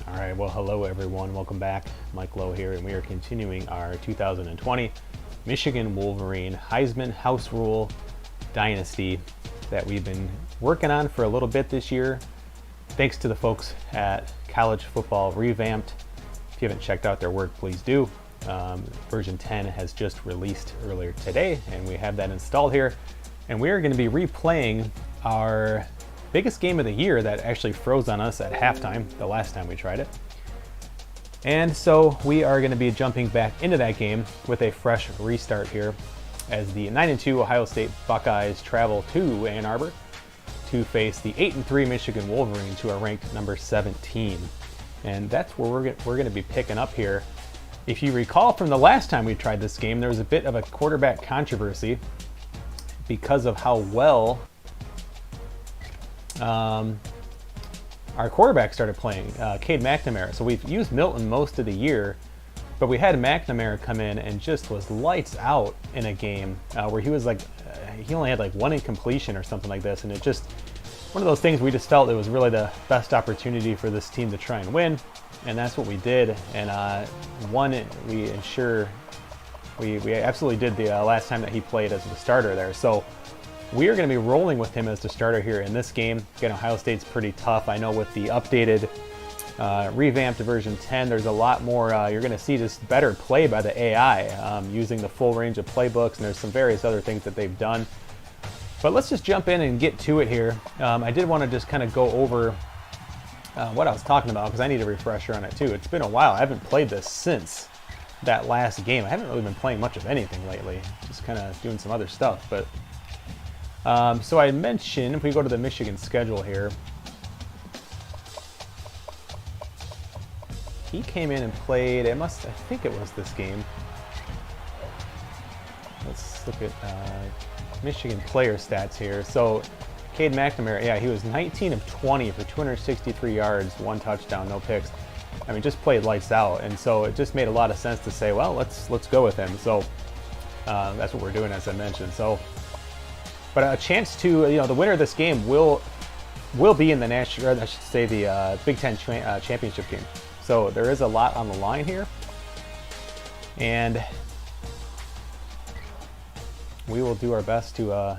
All right, well, hello everyone. Welcome back. Mike Lowe here, and we are continuing our 2020 Michigan Wolverine Heisman House Rule Dynasty that we've been working on for a little bit this year. Thanks to the folks at College Football Revamped. If you haven't checked out their work, please do. Version 10 has just released earlier today, and we have that installed here. And we are going to be replaying our biggest game of the year that actually froze on us at halftime the last time we tried it. And so we are going to be jumping back into that game with a fresh restart here as the 9-2 Ohio State Buckeyes travel to Ann Arbor to face the 8-3 Michigan Wolverines, who are ranked number 17. And that's where we're going to be picking up here. If you recall from the last time we tried this game, there was a bit of a quarterback controversy because of how well our quarterback started playing, Cade McNamara. So we've used Milton most of the year, but we had McNamara come in and just was lights out in a game where he was like, he only had like one incompletion or something like this. And it just, one of those things we just felt it was really the best opportunity for this team to try and win. And that's what we did. And we absolutely did the last time that he played as the starter there. So we are going to be rolling with him as the starter here in this game. Again, Ohio State's pretty tough. I know with the updated revamped version 10, there's a lot more, you're going to see just better play by the AI using the full range of playbooks, and there's some various other things that they've done. But let's just jump in and get to it here. I did want to just kind of go over what I was talking about because I need a refresher on it too. It's been a while. I haven't played this since that last game. I haven't really been playing much of anything lately, just kind of doing some other stuff. But so I mentioned, if we go to the Michigan schedule here, he came in and played, I think it was this game. Let's look at Michigan player stats here. So Cade McNamara, yeah, he was 19 of 20 for 263 yards, 1 touchdown, no picks. I mean, just played lights out. And so it just made a lot of sense to say, well, let's go with him. So that's what we're doing, as I mentioned. So, but a chance to, the winner of this game will be in the national, or I should say the Big Ten championship game. So there is a lot on the line here, and we will do our best to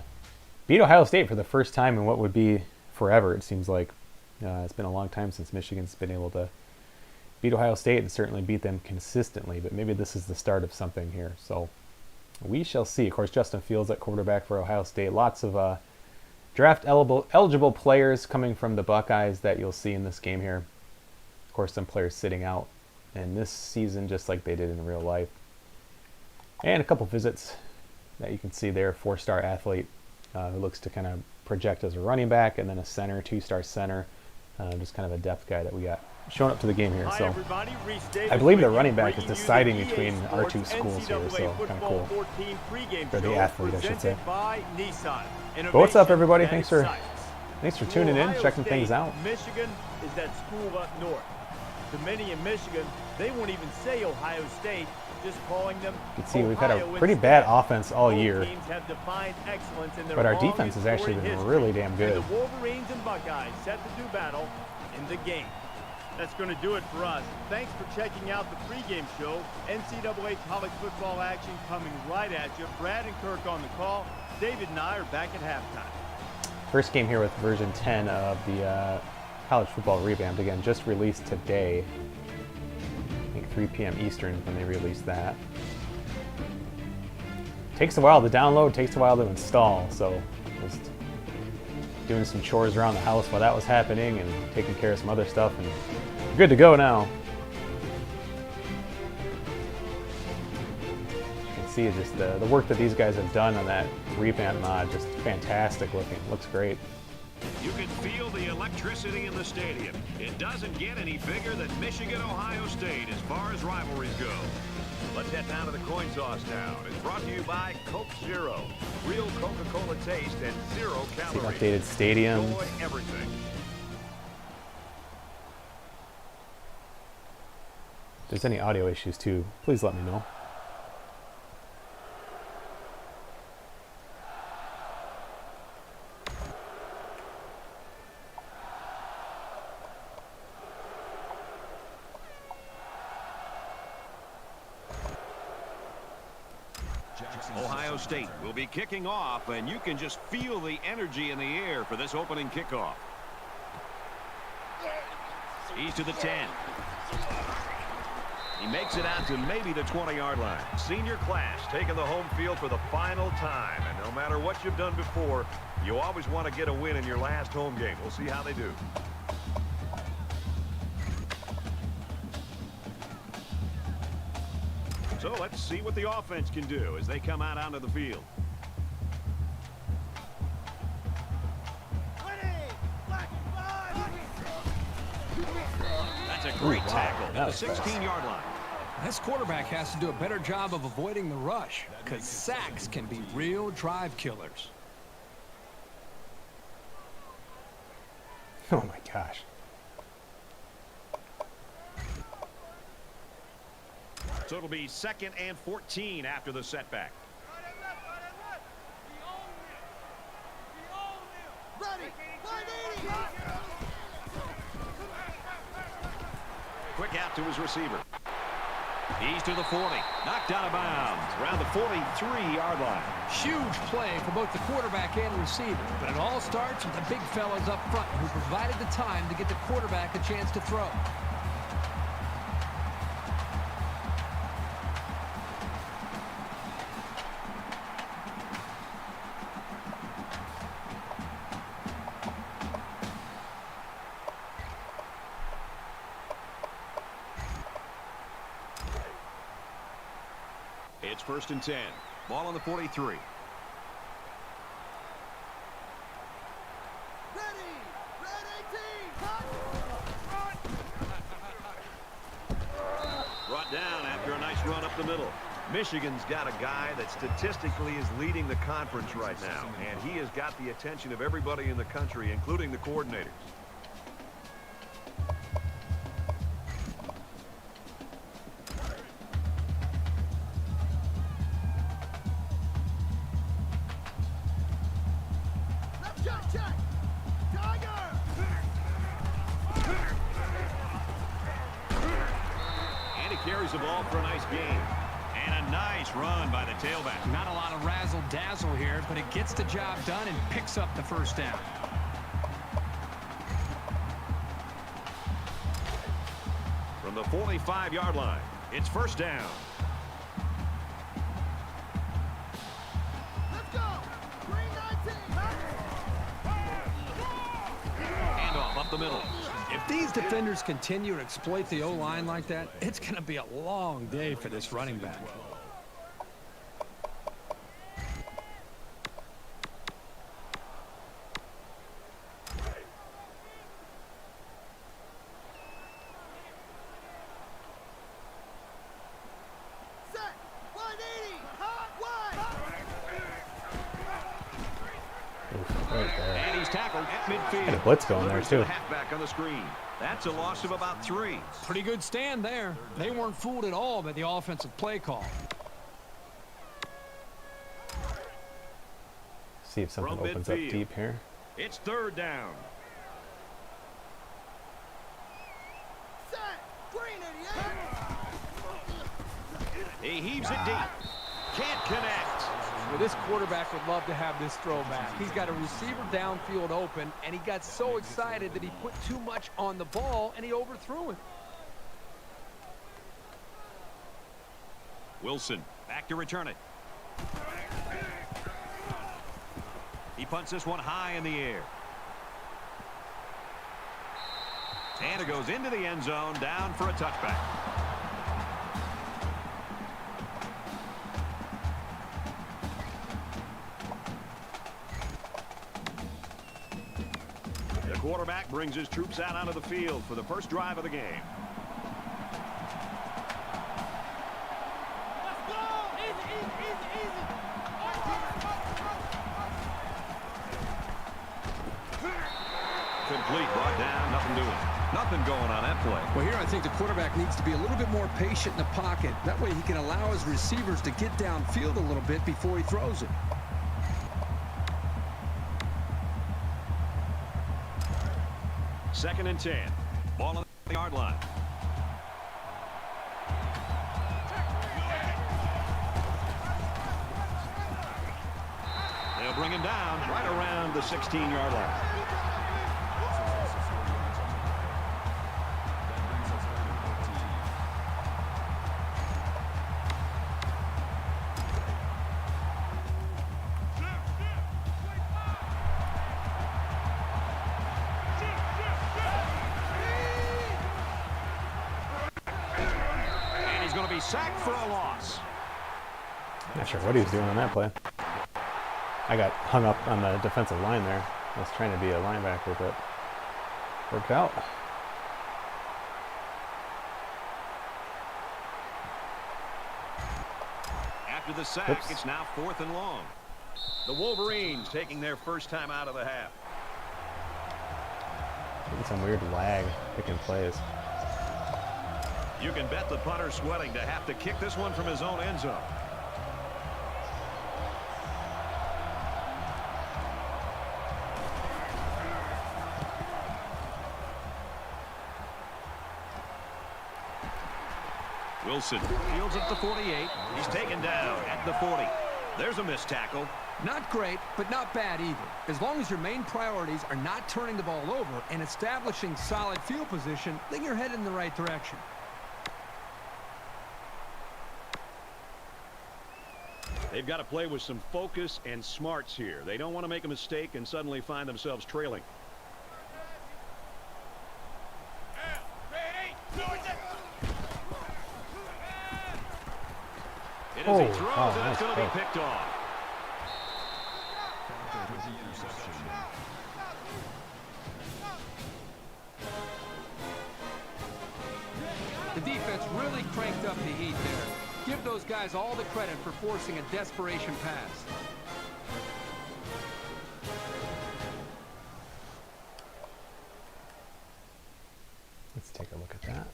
beat Ohio State for the first time in what would be forever. It seems like it's been a long time since Michigan's been able to beat Ohio State and certainly beat them consistently. But maybe this is the start of something here. So we shall see. Of course, Justin Fields at quarterback for Ohio State. Lots of draft eligible players coming from the Buckeyes that you'll see in this game here. Of course, some players sitting out in this season just like they did in real life. And a couple visits that you can see there. 4-star athlete who looks to kind of project as a running back, and then a center, 2-star center. Just kind of a depth guy that we got showing up to the game here. So I believe the running back is deciding between our two schools here, so kind of cool for the athlete, I should say. But what's up, everybody? Thanks for tuning in, checking things out. Michigan is that school up north. To many in Michigan, they won't even say Ohio State, just calling them. You can see we've had a pretty bad offense all year, but our defense has actually been really damn good. The Wolverines and Buckeyes set to do battle in the game. That's going to do it for us. Thanks for checking out the pregame show. NCAA college football action coming right at you. Brad and Kirk on the call. David and I are back at halftime. First game here with version 10 of the College Football Revamped. Again, just released today. I think 3 p.m. Eastern when they released that. Takes a while to download, takes a while to install, so just doing some chores around the house while that was happening and taking care of some other stuff, and good to go now. You can see just the work that these guys have done on that revamp mod, just fantastic looking. Looks great. You can feel the electricity in the stadium. It doesn't get any bigger than Michigan-Ohio State as far as rivalries go. Let's head down to the coin toss now. It's brought to you by Coke Zero. Real Coca-Cola taste and 0 calories. See updated stadium. Enjoy everything. If there's any audio issues too, please let me know. State will be kicking off, and you can just feel the energy in the air for this opening kickoff. He's to the 10. He makes it out to maybe the 20-yard line. Senior class taking the home field for the final time. And no matter what you've done before, you always want to get a win in your last home game. We'll see how they do. So let's see what the offense can do as they come out onto the field. That's a great tackle at the 16-yard line. This quarterback has to do a better job of avoiding the rush because sacks can be real drive killers. Oh my gosh. So it'll be 2nd and 14 after the setback. Quick out to his receiver. He's to the 40. Knocked out of bounds around the 43-yard line. Huge play for both the quarterback and receiver, but it all starts with the big fellas up front who provided the time to get the quarterback a chance to throw. It's 1st and 10. Ball on the 43. Brought down after a nice run up the middle. Michigan's got a guy that statistically is leading the conference right now, and he has got the attention of everybody in the country, including the coordinators. Carries the ball for a nice gain. And a nice run by the tailback. Not a lot of razzle-dazzle here, but it gets the job done and picks up the first down. From the 45-yard line, it's 1st down. Let's go. Green 19. Handoff up the middle. If these defenders continue to exploit the O-line like that, it's going to be a long day for this running back. Set. 180. Hot wide. Right there. And he's tackled at midfield. Had a blitz going there, too. Halfback on the screen. That's a loss of about 3. Pretty good stand there. They weren't fooled at all by the offensive play call. See if something From opens midfield. up deep here. It's 3rd down. Set. Green 88. He heaves it deep. Can't connect. Well, this quarterback would love to have this throw back. He's got a receiver downfield open, and he got so excited that he put too much on the ball, and he overthrew him. Wilson back to return it. He punts this one high in the air. And it goes into the end zone, down for a touchback. The quarterback brings his troops out onto the field for the first drive of the game. Let's go. Easy. Complete, brought down, nothing doing. Nothing going on that play. Well, here I think the quarterback needs to be a little bit more patient in the pocket. That way he can allow his receivers to get downfield a little bit before he throws it. Second and 10. Ball on the yard line. bring him down right around the 16-yard line. Sacked for a loss. Not sure what he was doing on that play. I got hung up on the defensive line there. I was trying to be a linebacker, but worked out. After the sack, it's now 4th and long. The Wolverines taking their first time out of the half. Getting some weird lag picking plays. You can bet the punter's sweating to have to kick this one from his own end zone. Wilson fields at the 48. He's taken down at the 40. There's a missed tackle. Not great, but not bad either. As long as your main priorities are not turning the ball over and establishing solid field position, then you're headed in the right direction. They've got to play with some focus and smarts here. They don't want to make a mistake and suddenly find themselves trailing. It is a throw that's going to be picked off. The defense really cranked up the heat there. Give those guys all the credit for forcing a desperation pass. Let's take a look at that.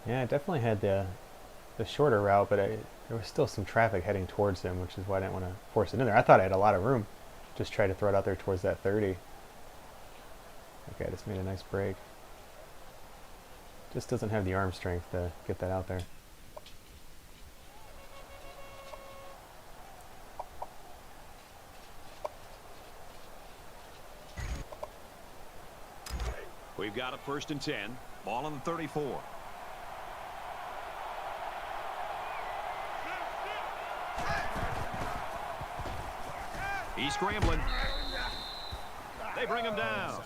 Yeah, it definitely had the shorter route, but there was still some traffic heading towards him, which is why I didn't want to force it in there. I thought I had a lot of room. Just try to throw it out there towards that 30. Okay, I just made a nice break. Just doesn't have the arm strength to get that out there. We've got a 1st and 10. Ball on the 34. He's scrambling. They bring him down.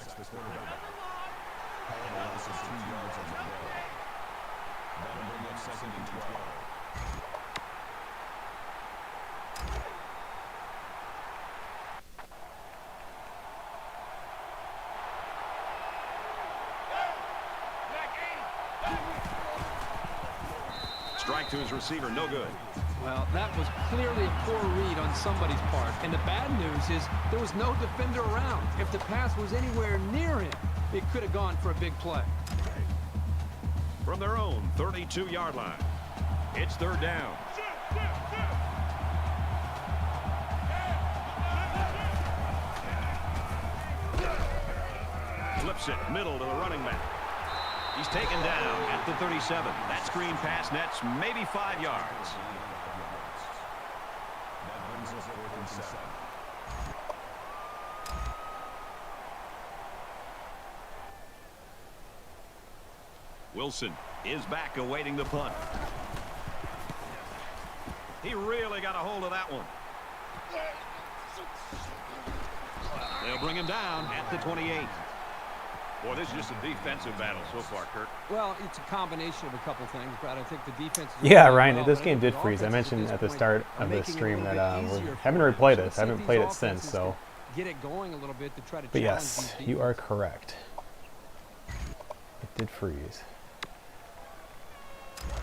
Strike to his receiver, no good. Well, that was clearly a poor read on somebody's part. And the bad news is there was no defender around. If the pass was anywhere near him, it could have gone for a big play. From their own 32-yard line, it's 3rd down. Flips it middle to the running back. He's taken down at the 37. That screen pass nets maybe 5 yards. That brings us 4th and 7. Wilson is back awaiting the punt. He really got a hold of that one. They'll bring him down at the 28. Boy, this is just a defensive battle so far, Kirk. Well, it's a combination of a couple things, but I think the defense... Yeah, Ryan, this game did freeze. I mentioned at the start of this stream that we're having to replay this. I haven't played it since, so... Get it going a little bit to try to but yes, you are correct. It did freeze.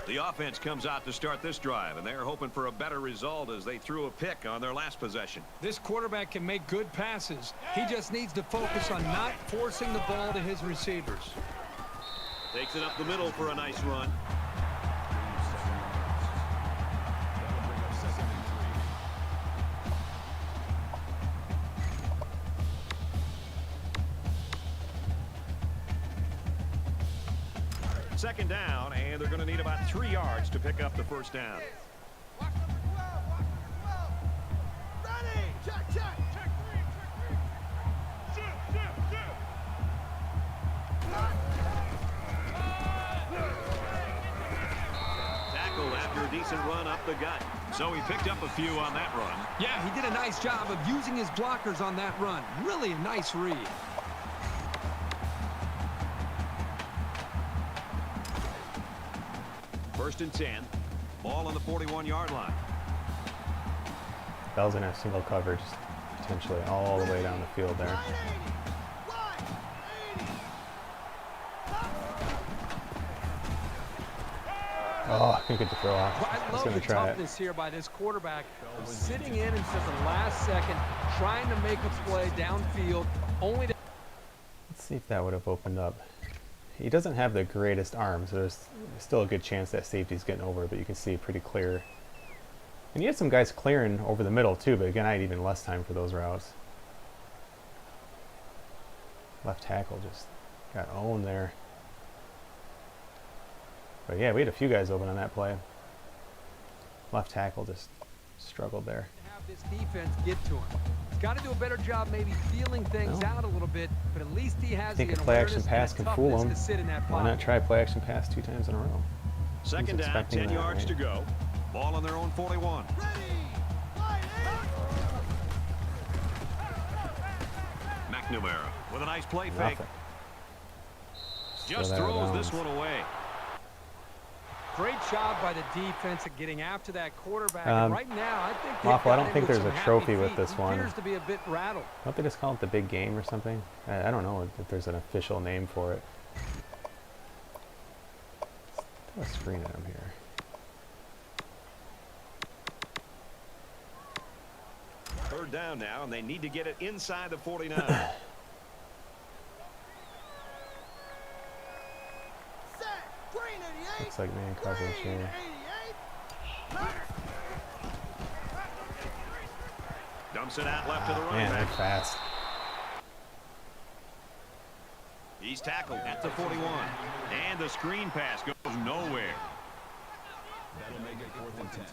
The offense comes out to start this drive, and they're hoping for a better result as they threw a pick on their last possession. This quarterback can make good passes. He just needs to focus on not forcing the ball to his receivers. Takes it up the middle for a nice run. Second down, and they're going to need about 3 yards to pick up the first down. Watch number 12. Watch number 12. decent run up the gut. So he picked up a few on that run. Yeah, he did a nice job of using his blockers on that run. Really a nice read. First and 10. Ball on the 41-yard line. Bell's gonna have single coverage potentially all the way down the field there. Oh, I couldn't get the throw off. Well, I love the toughness here by this quarterback. Sitting in until the last second, trying to make a play downfield, only to... Let's see if that would have opened up. He doesn't have the greatest arms. So there's still a good chance that safety's getting over, but you can see pretty clear. And he had some guys clearing over the middle too, but again, I had even less time for those routes. Left tackle just got owned there. But yeah, we had a few guys open on that play. Left tackle just struggled there. Have this defense get to him. He's got to do a better job maybe feeling things out a little bit, but at least he has I think the a play action pass and can fool him. to sit in that Why pocket. not try play action pass 2 times in a row? Second down, 10 yards to go. Ball on their own 41. McNamara with a nice play fake. Nothing. Just throws this one away. Great job by the defense at getting after that quarterback. And right now, I think Lawful, I don't think there's a trophy with this one. Appears to be a bit rattled. Don't they just call it the big game or something? I don't know if there's an official name for it. Throw a screen at him here. Third down now, and they need to get it inside the 49. Looks like man coverage here. Dumps it out left to the running Man, they're back. fast. He's tackled at the 41. And the screen pass goes nowhere. That'll make it 4th and 10.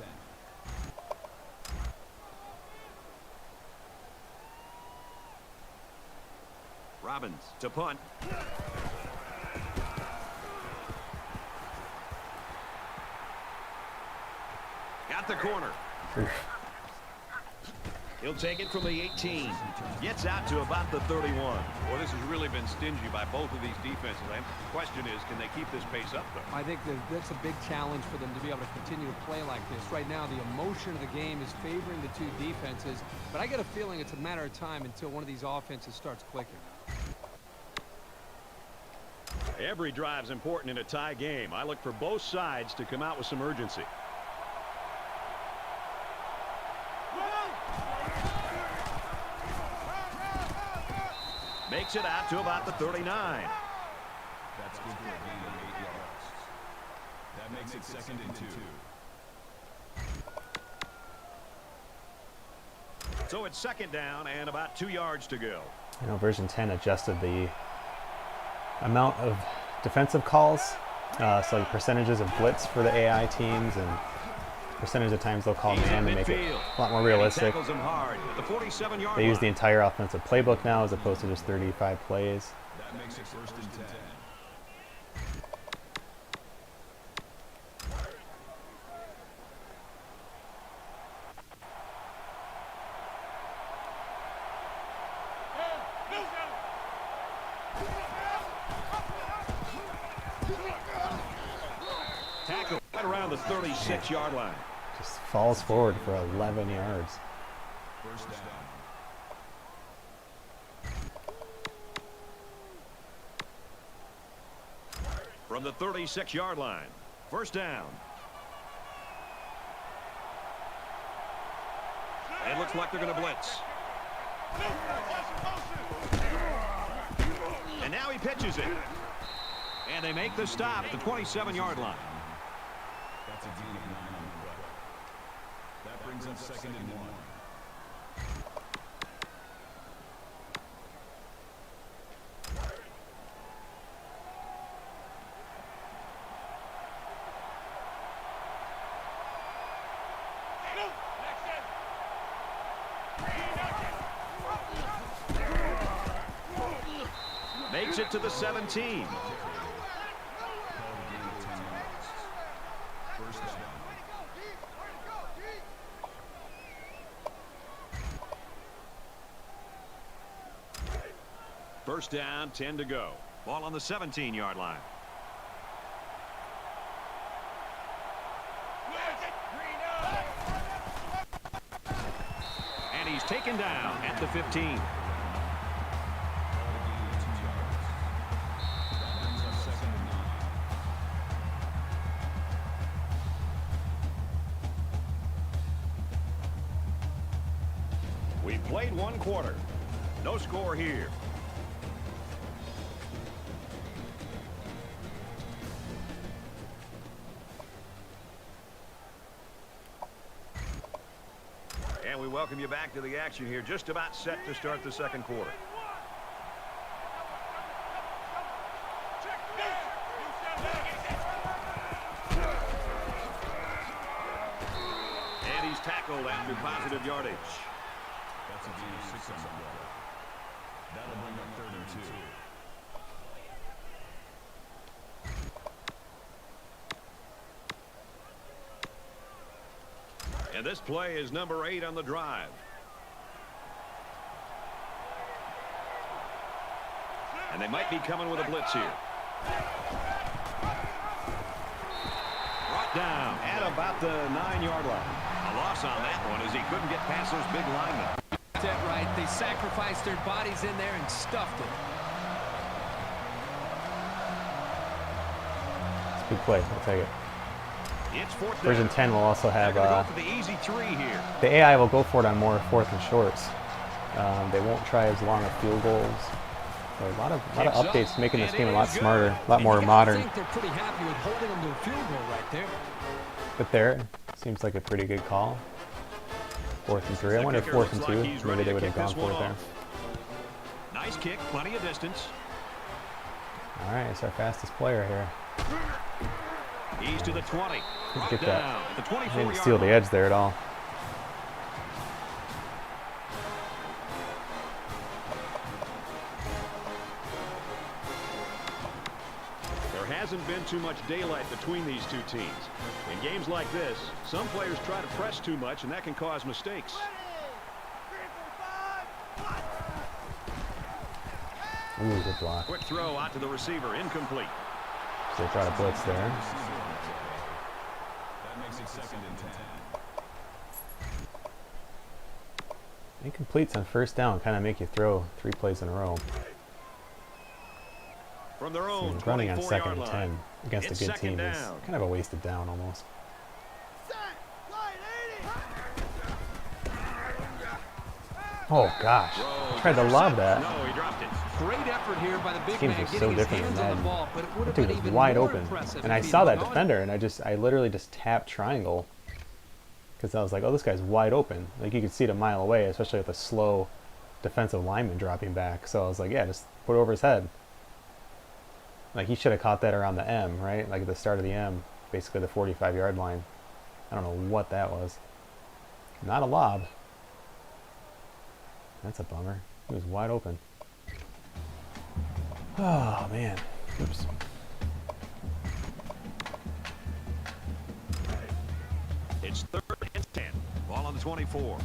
Robbins to punt. Got the corner. He'll take it from the 18. Gets out to about the 31. Well, this has really been stingy by both of these defenses. The question is, can they keep this pace up, though? I think that's a big challenge for them to be able to continue to play like this. Right now, the emotion of the game is favoring the two defenses, but I get a feeling it's a matter of time until one of these offenses starts clicking. Every drive's important in a tie game. I look for both sides to come out with some urgency. Makes it out to about the 39. That's good for a gain of 8 yards. That makes it 2nd and 2. So it's second down and about 2 yards to go. You know, version 10 adjusted the amount of defensive calls, so like percentages of blitz for the AI teams and percentage of times they'll call man to make it a lot more realistic. They use the entire offensive playbook now as opposed to just 35 plays. That makes it 1st and 10. Tackle right around the 36-yard line. Just falls forward for 11 yards. First down. From the 36-yard line. First down. It looks like they're going to blitz. And now he pitches it. And they make the stop at the 27-yard line. That's a gain of 9 on the play. That brings up 2nd and 1. Makes it to the 17. Called a gain of 10 yards. First down. First down, 10 to go. Ball on the 17-yard line. And he's taken down at the 15. We played one quarter. No score here. And we welcome you back to the action here. Just about set to start the second quarter. And he's tackled after positive yardage. That's a gain of 6 on the play. That'll bring up 3rd and 2. And this play is number 8 on the drive. And they might be coming with a blitz here. Brought down at about the 9-yard line. A loss on that one as he couldn't get past those big linemen. That's it, right. They sacrificed their bodies in there and stuffed it. It's a good play. I'll take it. It's 4th down. Version 10 will also have They're gonna go for the easy 3 here. the AI will go for it on more 4th and shorts. They won't try as long of field goals. So a lot of updates, making this game a lot smarter, a lot more modern. I think they're pretty happy with holding them to a field goal right there. But there seems like a pretty good call. 4th and 3. I wonder if 4th and 2. Maybe they would have gone for it there. Nice kick, plenty of distance. All right, it's our fastest player here. He's to the 20. Get that. Down at the 24-yard Didn't steal the edge there at all. There hasn't been too much daylight between these two teams. In games like this, some players try to press too much, and that can cause mistakes. Ooh, good block. Quick throw out to the receiver, incomplete. So they try to blitz there. That makes it 2nd and 10. Incompletes on 1st down kind of make you throw 3 plays in a row. From their own Running on 24-yard 2nd and line. 10 against It's a good 2nd team is down. kind of a wasted down almost. Oh gosh, tried to lob that. No, he dropped it. Great effort here by the big Games man are so getting his different hands than on the Madden. ball, but it would have Dude been was even wide more open, impressive and if I he'd saw that gone. defender, and I literally just tapped triangle because I was like, oh, this guy's wide open. Like you could see it a mile away, especially with a slow defensive lineman dropping back. So I was like, yeah, just put it over his head. Like he should have caught that around the M, right? Like at the start of the M, basically the 45-yard line. I don't know what that was. Not a lob. That's a bummer. He was wide open. Oh man. Oops. It's 3rd and 10. Ball on the 24.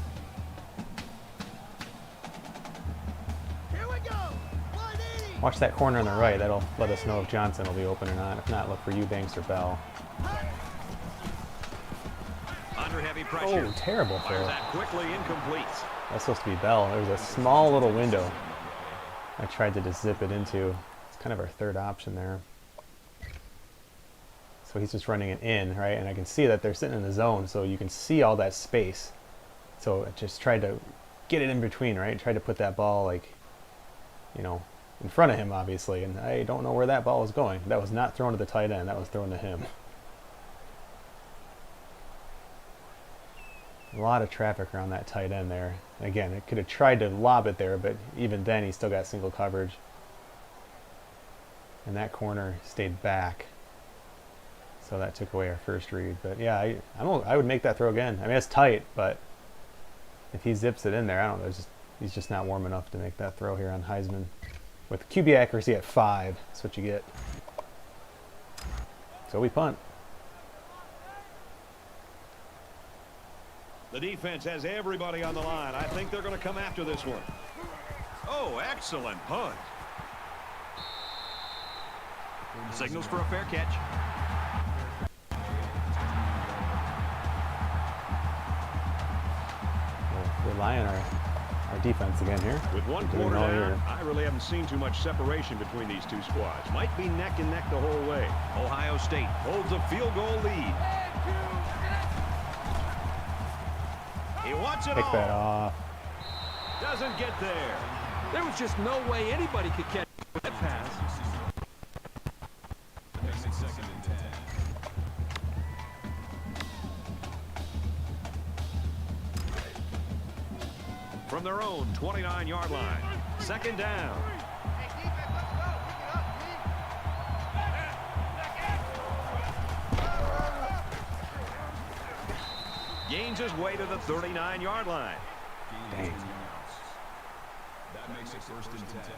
Here we go. 180. Watch that corner on the right. That'll let us know if Johnson will be open or not. If not, look for Eubanks or Bell. Under heavy pressure. Oh, terrible Fires throw. that quickly, incomplete. That's supposed to be Bell. There was a small little window I tried to just zip it into. It's kind of our 3rd option there. So he's just running it in, right? And I can see that they're sitting in the zone, so you can see all that space. So I just tried to get it in between, right? Tried to put that ball, like, you know, in front of him, obviously. And I don't know where that ball was going. That was not thrown to the tight end. That was thrown to him. A lot of traffic around that tight end there. Again, it could have tried to lob it there, but even then he still got single coverage. And that corner stayed back. So that took away our first read. But yeah, I would make that throw again. I mean, it's tight, but if he zips it in there, I don't know. He's just not warm enough to make that throw here on Heisman. With QB accuracy at 5, that's what you get. So we punt. The defense has everybody on the line. I think they're going to come after this one. Oh, excellent punt. Signals for a fair catch. We're relying our defense again here. With one quarter down, I really haven't seen too much separation between these two squads. Might be neck and neck the whole way. Ohio State holds a field goal lead. He wants it Pick all. that off. Doesn't get there. There was just no way anybody could catch that pass. That makes it 2nd and 10. From their own 29-yard line. 2nd down. Hey, defense, let's go. Pick it up, Gains his way to the 39-yard line. Gain of 2 yards. That makes it 1st and 10.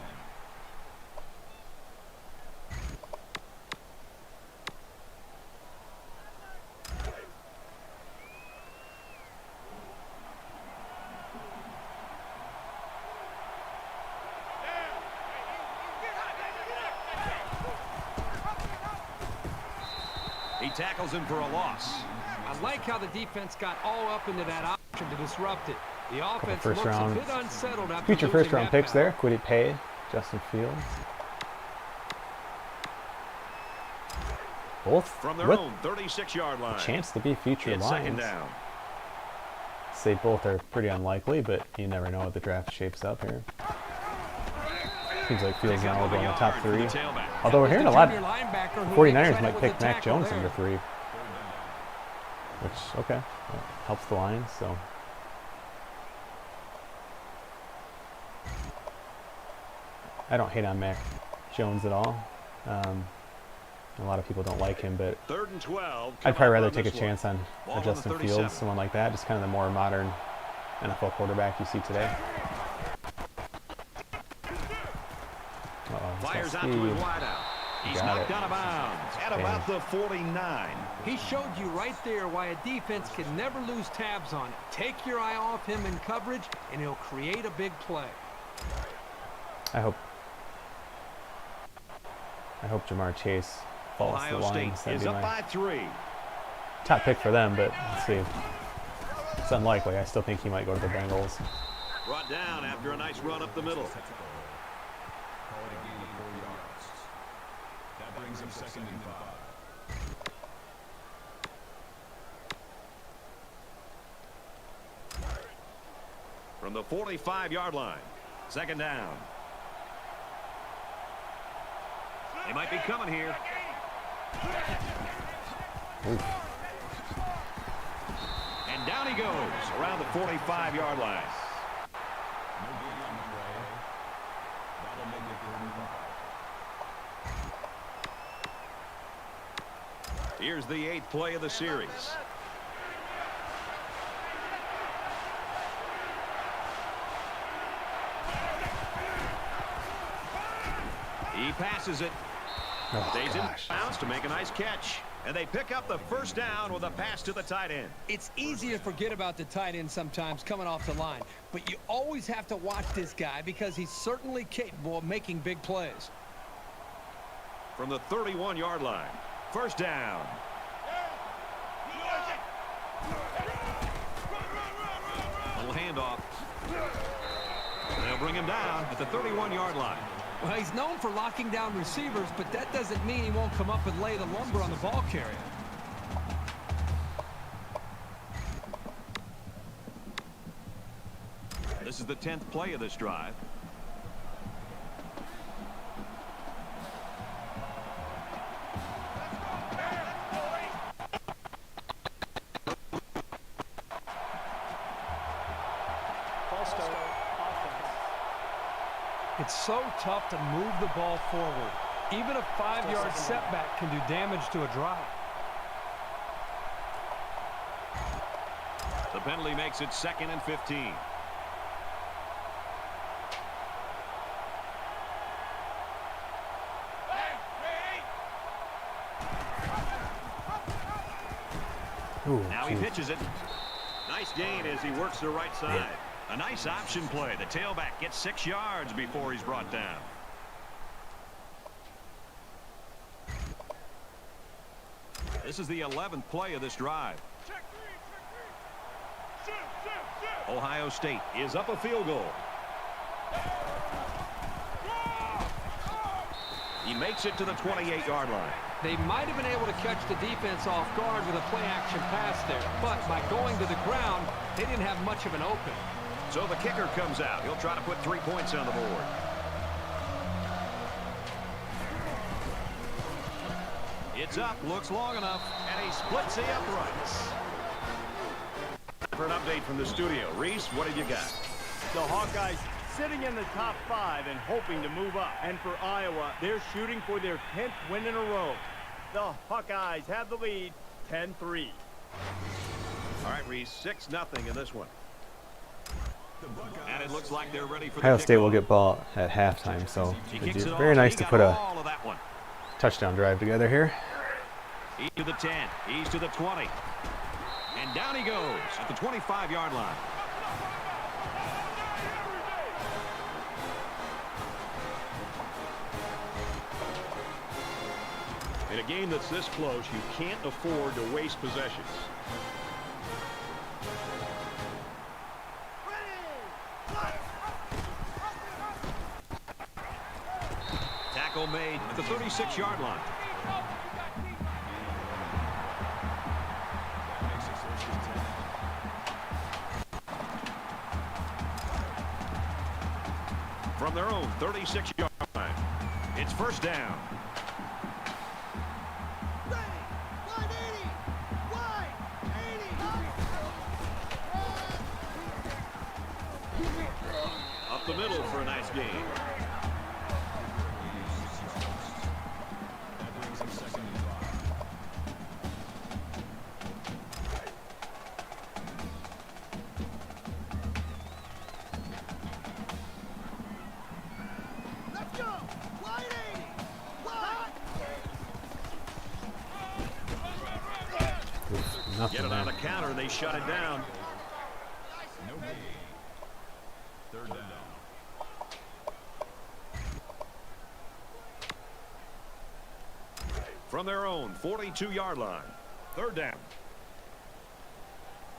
He tackles him for a loss. I like how the defense got all up into that option to disrupt it. The offense first looks round. a bit unsettled after Future losing first-round that picks battle. there. Quiddy Pay, Justin Fields. Both From their with own 36-yard line. a chance to be future It's 2nd Lions. down. Say both are pretty unlikely, but you never know what the draft shapes up here. Seems like Fields now will go in the top 3. Although we're hearing a lot, Junior linebacker who 49ers credit might with pick the Mac tackle Jones there. number 3. Which, okay, that helps the Lions, so. I don't hate on Mac Jones at all. A lot of people don't like him, but 3rd and 12. I'd probably rather Coming up take a on this chance on Ball a on the Justin 37. Fields, someone like that. Just kind of the more modern NFL quarterback you see today. Uh-oh, Fires he's out got to his speed. wideout. He's Got knocked it. out of bounds at Dang. about the 49. He showed you right there why a defense can never lose tabs on it. Take your eye off him in coverage, and he'll create a big play. I hope Jamar Chase falls to Ohio the State Lions. That'd is be up my by 3. top pick for them, but let's see. It's unlikely. I still think he might go to the Bengals. Brought down after a nice run up the middle. Call it a gain of 4 yards. That brings him 2nd and 5. From the 45-yard line. 2nd down. They might be coming here. And down he goes around the 45-yard line. No gain on the play. That'll make it 35. Here's the 8th play of the series. He passes it. Oh, Stays in gosh. bounds to make a nice catch. And they pick up the 1st down with a pass to the tight end. It's easy to forget about the tight end sometimes coming off the line, but you always have to watch this guy because he's certainly capable of making big plays. From the 31-yard line. 1st down. Little handoff. They'll bring him down at the 31-yard line. Well, he's known for locking down receivers, but that doesn't mean he won't come up and lay the lumber on the ball carrier. This is the 10th play of this drive. It's so tough to move the ball forward. Even a 5-yard setback can do damage to a drive. The penalty makes it 2nd and 15. Ooh, Now he geez. pitches it. Nice gain as he works the right side. A nice option play. The tailback gets 6 yards before he's brought down. This is the 11th play of this drive. Ohio State is up a field goal. He makes it to the 28-yard line. They might have been able to catch the defense off guard with a play-action pass there, but by going to the ground, they didn't have much of an open. So the kicker comes out. He'll try to put 3 points on the board. It's up, looks long enough, and he splits the uprights. For an update from the studio, Reese, what have you got? The Hawkeyes sitting in the top 5 and hoping to move up. And for Iowa, they're shooting for their 10th win in a row. The Hawkeyes have the lead, 10-3. All right, Reese, 6-0 in this one. And it looks like they're ready for the Ohio State kickoff. will get ball at halftime, so He it'd kicks be it very off. nice He to got put a all of that one. touchdown drive together here. He's to the 10. He's to the 20. And down he goes at the 25-yard line. In a game that's this close, you can't afford to waste possessions. Tackle made at the 36-yard line. From their own 36-yard line, it's first down. Up the middle for a nice game. That brings him 2nd and 5. Let's go! Wide 80! Wide! Oof, nothing Get it on the there. counter. They shut it down. No gain. 3rd down. From their own 42-yard line, 3rd down.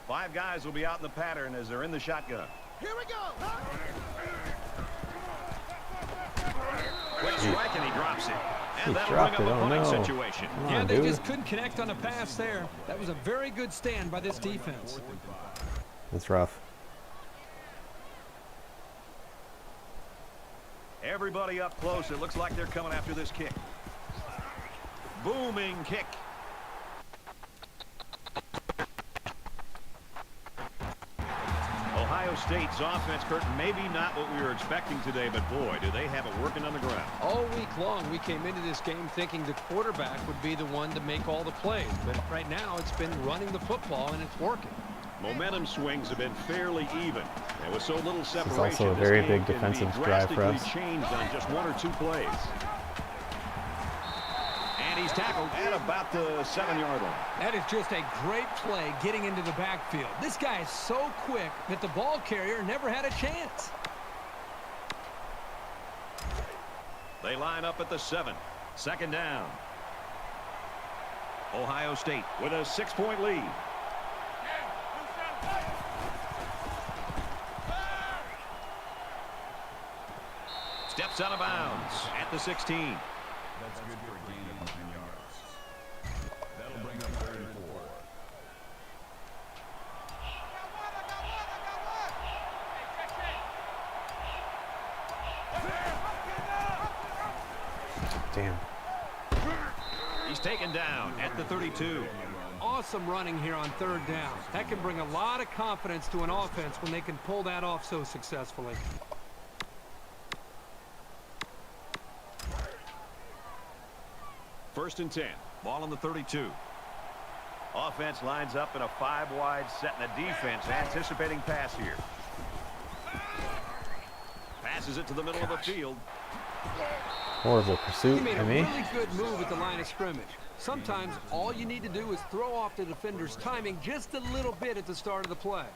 5 guys will be out in the pattern as they're in the shotgun. Here we go! Quick strike, and he drops it. He And that'll dropped bring up it. a Oh, punting no. situation. Come Yeah, on, they dude. just couldn't connect on a pass there. That was a very good stand by this defense. That's rough. Everybody up close. It looks like they're coming after this kick. Booming kick. Ohio State's offense, Kurt, maybe not what we were expecting today, but boy, do they have it working on the ground. All week long, we came into this game thinking the quarterback would be the one to make all the plays. But right now, it's been running the football, and it's working. Momentum swings have been fairly even. And with so little separation, also a this very game big can be defensive drive for drastically us. changed on just 1 or 2 plays. And he's tackled at about the 7-yard line. That is just a great play getting into the backfield. This guy is so quick that the ball carrier never had a chance. They line up at the 7. 2nd down. Ohio State with a 6-point lead. Steps out of bounds at the 16. That's good for a gain of 9 yards. That'll bring up 3rd and 4. Damn. He's taken down at the 32. Awesome running here on 3rd down. That can bring a lot of confidence to an offense when they can pull that off so successfully. First and 10. Ball on the 32. Offense lines up in a 5-wide set, and the defense anticipating pass here. Passes it to the middle of the field. Horrible He pursuit made by a me. really good move at the line of scrimmage. Sometimes all you need to do is throw off the defender's timing just a little bit at the start of the play.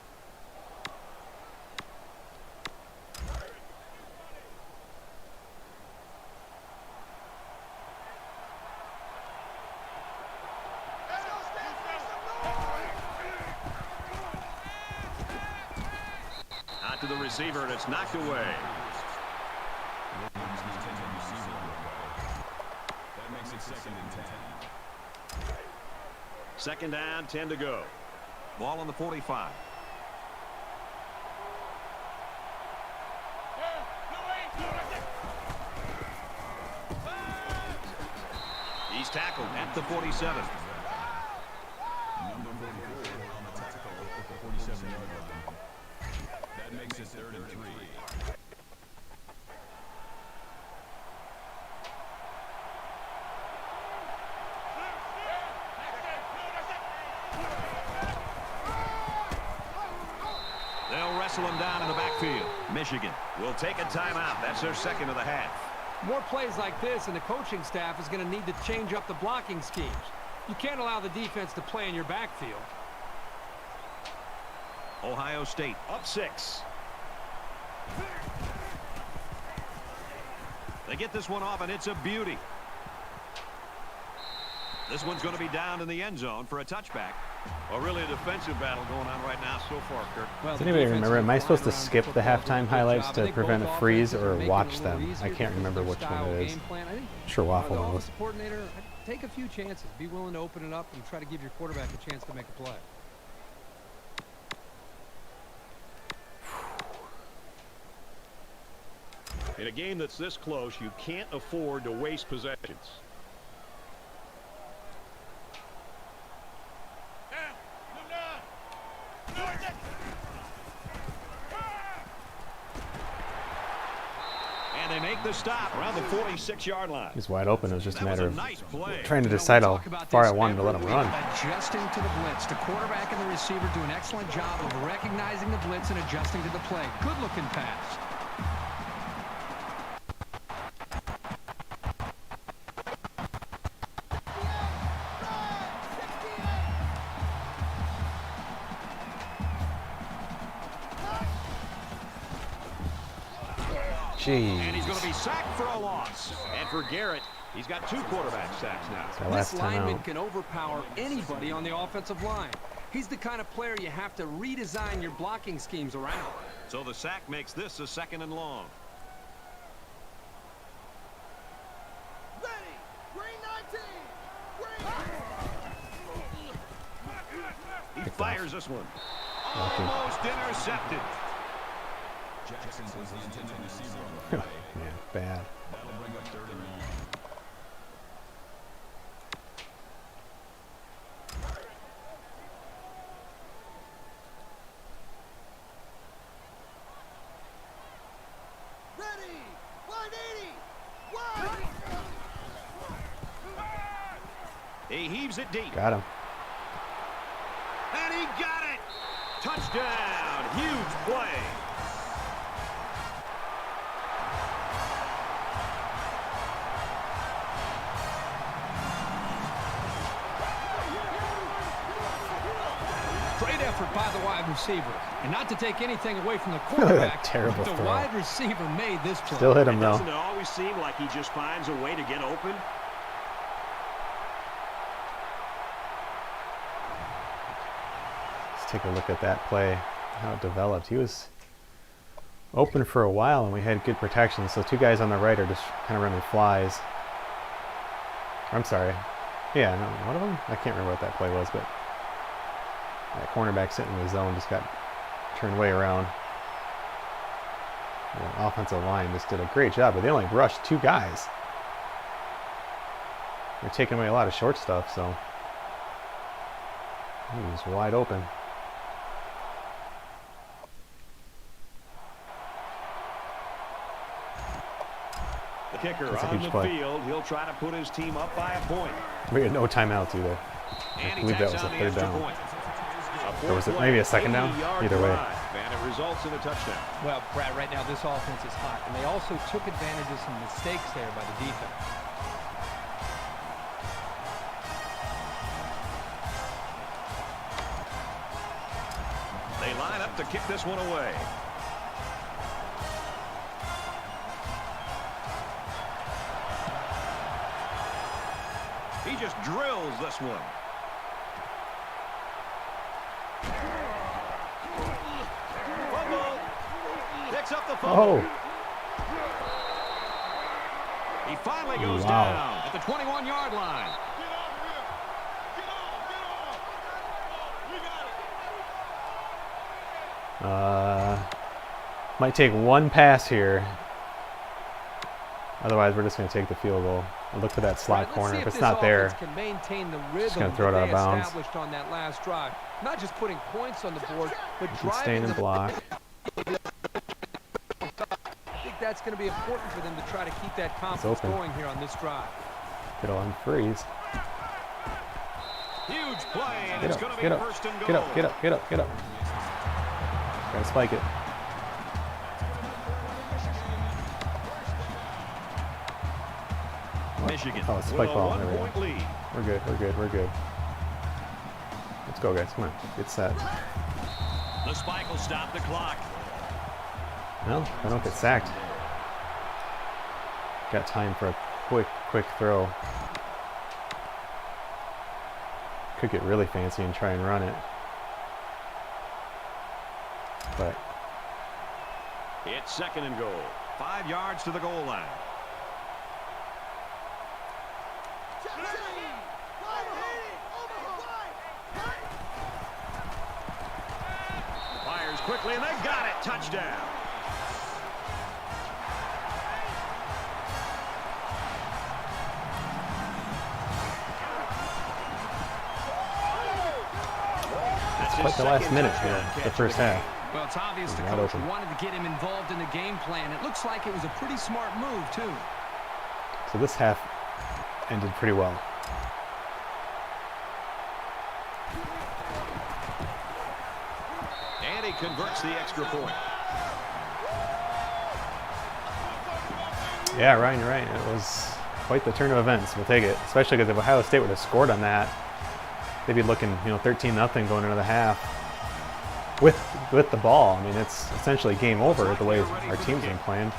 Let's go! receiver, and it's knocked away. That makes it 2nd and 10. Second down, 10 to go. Ball on the 45. He's tackled at the 47. Number 44 on the tackle at the 47-yard line. That makes it 3rd and 3. They'll wrestle him down in the backfield. Michigan will take a timeout. That's their second of the half. More plays like this, and the coaching staff is going to need to change up the blocking schemes. You can't allow the defense to play in your backfield. Ohio State up 6. They get this one off, and it's a beauty. This one's going to be down in the end zone for a touchback. Well, really a defensive battle going on right now so far, Kirk. Does anybody remember, am I supposed to skip the halftime highlights to prevent a freeze or watch them? I can't remember which one it is. Sure, Waffle knows. Coordinator, take a few chances. Be willing to open it up and try to give your quarterback a chance to make a play. In a game that's this close, you can't afford to waste possessions. And they make the stop around the 46-yard line. He's wide open. It was just a matter of nice play. trying to decide how far I wanted to let him run. Adjusting to the blitz. The quarterback and the receiver do an excellent job of recognizing the blitz and adjusting to the play. Good-looking pass. And he's going to be sacked for a loss. And for Garrett, he's got 2 quarterback sacks now. This lineman can overpower anybody on the offensive line. He's the kind of player you have to redesign your blocking schemes around. So the sack makes this a 2nd and long. Ready. Green 19. He fires this one. Almost intercepted. Jackson was the intended receiver on the play. Yeah, bad. That'll bring up 3rd and long. Ready. 180. He heaves it deep. Got him. And he got it. Touchdown. Huge play. Great effort by the wide receiver. And not to take anything away from the Look at quarterback, that terrible but the throw. wide receiver made this play. Still hit him, though. Doesn't it always seem like he just finds a way to get open? Let's take a look at that play, how it developed. He was open for a while, and we had good protection. So 2 guys on the right are just kind of running flies. I'm sorry. Yeah, no, one of them? I can't remember what that play was, but that cornerback sitting in the zone just got turned way around. The offensive line just did a great job, but they only rushed 2 guys. They're taking away a lot of short stuff, so he was wide open. The kicker That's a on huge the play. field. He'll try to put his team up by a point. We had no timeouts either. And I he believe that tacks was a on the 3rd extra down. point. Or was it maybe a 2nd down? 80-yard Either way. drive, and it results in a touchdown. Well, Brad, right now this offense is hot, and they also took advantage of some mistakes there by the defense. They line up to kick this one away. He just drills this one. Fumble. picks up the fumble. Oh. He finally goes down at the 21-yard line. Might take one pass here. Otherwise, we're just going to take the field goal. I'll look for that slot corner. If it's not there, can maintain the just rhythm going to throw it out of bounds. established on that last drive. Not just putting points on the board, but You can stay in and block. I think that's going to be important for them to try to keep that confidence going here on this drive. Get on freeze. Huge play, and Get it's up, going to be get up, first and goal. get up, get up, get up, get up. Gotta spike it. Michigan Oh, with a spike ball. There we go. one-point lead. We're good, we're good, we're good. Let's go, guys. Come on. Get set. The spike will stop the clock. No, I don't get sacked. Got time for a quick throw. Could get really fancy and try and run it. But It's second and goal. 5 yards to the goal line. Fires quickly, and they got it. Touchdown. quite the last minute here, the first half. Well, it's obvious the coach wanted to get him involved in the game plan. It looks like it was a pretty smart move, too. So this half ended pretty well. And he converts the extra point. Yeah, Ryan, you're right. It was quite the turn of events. We'll take it, especially because if Ohio State would have scored on that, they'd be looking, 13-0 going into the half with the ball. I mean, it's essentially game over the way our team's been playing.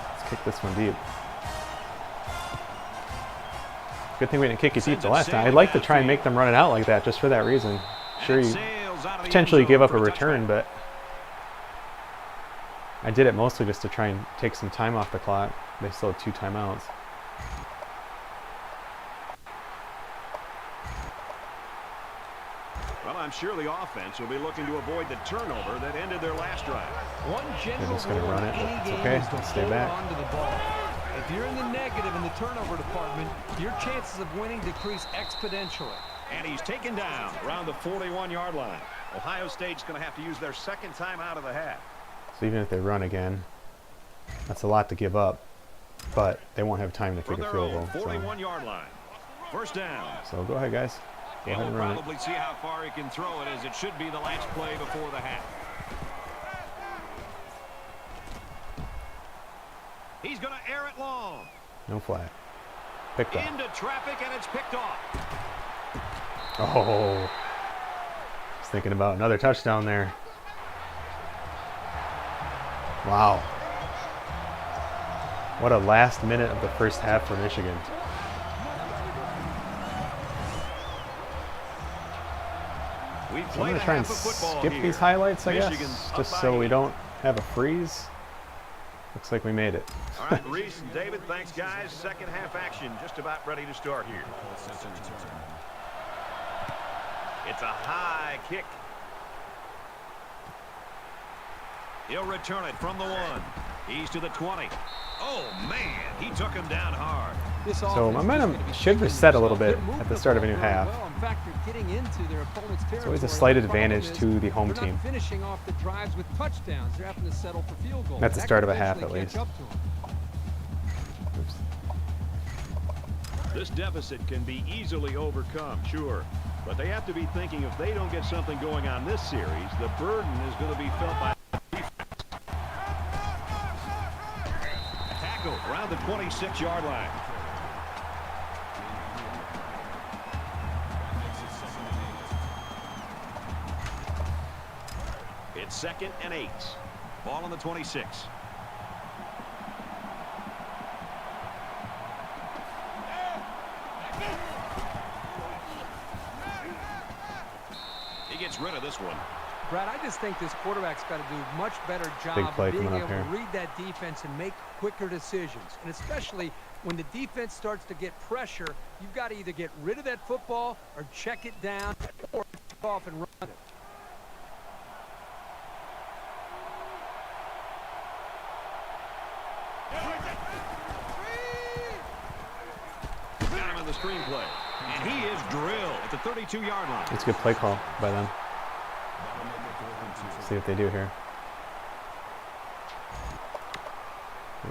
Let's kick this one deep. Good thing we didn't kick it deep the last time. I'd like to try and make them run it out like that just for that reason. Sure, you potentially give up a return, but I did it mostly just to try and take some time off the clock. They still have 2 timeouts. Well, I'm sure the offense will be looking to avoid the turnover that ended their last drive. One general just gonna rule run in it, but any it's game okay. is to Let's stay hold back. on to the ball. If you're in the negative in the turnover department, your chances of winning decrease exponentially. And he's taken down around the 41-yard line. Ohio State's going to have to use their second time out of the half. So even if they run again, that's a lot to give up, but they won't have time to kick a field goal. 41-yard line. First down. So go ahead, guys. Go ahead He'll and run it. probably see how far he can throw it, as it should be the last play before the half. He's going to air it long. No flag. Picked up. Into traffic, and it's picked off. Oh. Just thinking about another touchdown there. Wow. What a last minute of the first half for Michigan. I'm going to try and skip these highlights, I guess, just so we don't have a freeze. Looks like we made it. All right, Reese and David, thanks, guys. Second half action just about ready to start here. It's a high kick. He'll return it from the 1. He's to the 20. Oh, man, he took him down hard. So momentum should reset a little bit at the start of a new half. It's always a slight advantage to the home team. Finishing off the drives with touchdowns. They're having to settle for field goals. At the start of a half, at least. Oops. This deficit can be easily overcome, sure. But they have to be thinking if they don't get something going on this series, the burden is going to be felt by tackle around the 26-yard line. It's 2nd and 8. Ball on the 26. He gets rid of this one. Brad, I just think this quarterback's got to do a much better job Big play of being coming able up to here. read that defense and make quicker decisions. And especially when the defense starts to get pressure, you've got to either get rid of that football or check it down or take off and run it. Got him on the screenplay. And he is drilled at the 32-yard line. It's a good play call by them. See what they do here.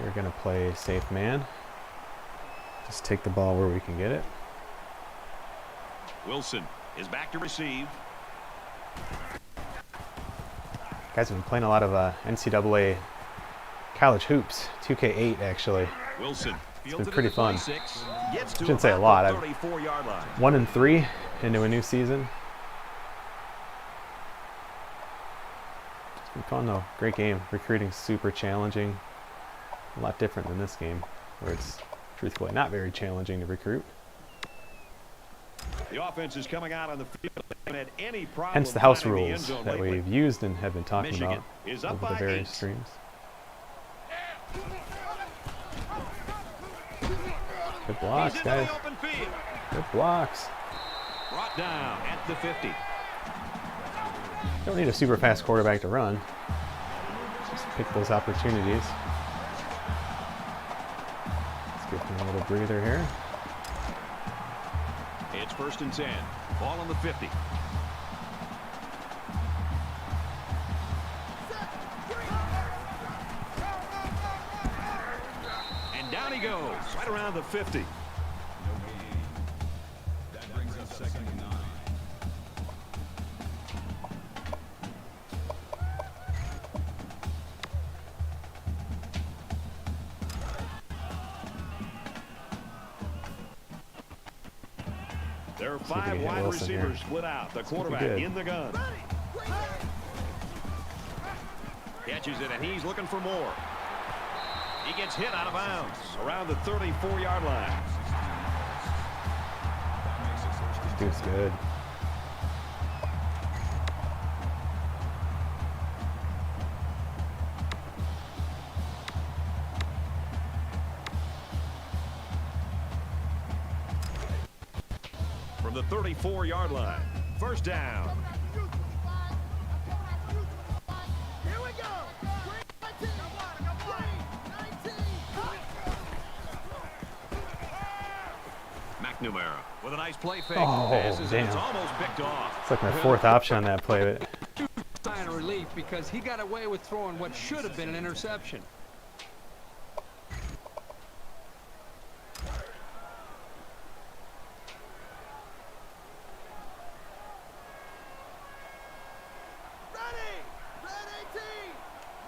We're going to play safe man. Just take the ball where we can get it. Wilson is back to receive. Guys have been playing a lot of NCAA college hoops. 2K8 actually. Wilson It's been pretty fun. Gets to Shouldn't say a about lot. the 34-yard line. 1-3 into a new season. It's been fun though. Great game. Recruiting super challenging. A lot different than this game, where it's truthfully not very challenging to recruit. The offense is coming out on the field. Haven't had any problem Hence the house finding the rules end zone that lately. we've used and have been talking Michigan about is up over the by various 8. streams. Good blocks, He's into guys. the open field. Good blocks. Brought down at the 50. Don't need a super fast quarterback to run. Just pick those opportunities. Let's give him a little breather here. It's 1st and 10. Ball on the 50. And down he goes, right around the 50. No gain. That brings us 2nd and 9. There are See if we 5 can hit wide Wilson receivers here. split out. The That's what we quarterback did. in the gun. Catches it, and he's looking for more. He gets hit out of bounds around the 34-yard line. This dude's good. From the 34-yard line. 1st down. Here we go. Green 19. Green 19. McNamara with a nice play fake. Oh, Passes, and it's damn. almost picked off. It's like my 4th option on that play. But Sign of relief because he got away with throwing what should have been an interception. Ready. Red 18.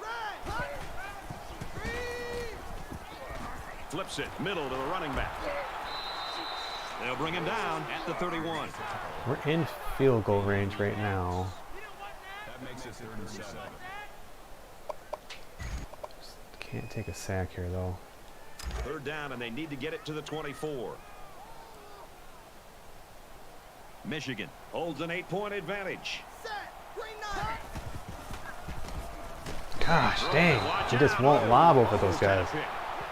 Red. Green. Flips it middle to the running back. They'll bring him down at the 31. we're in field goal range right now. That makes it 3rd and 7. Can't take a sack here though. 3rd down, and they need to get it to the 24. Michigan holds an 8-point advantage. Set. Green 9. Gosh dang. He just won't lob over those guys.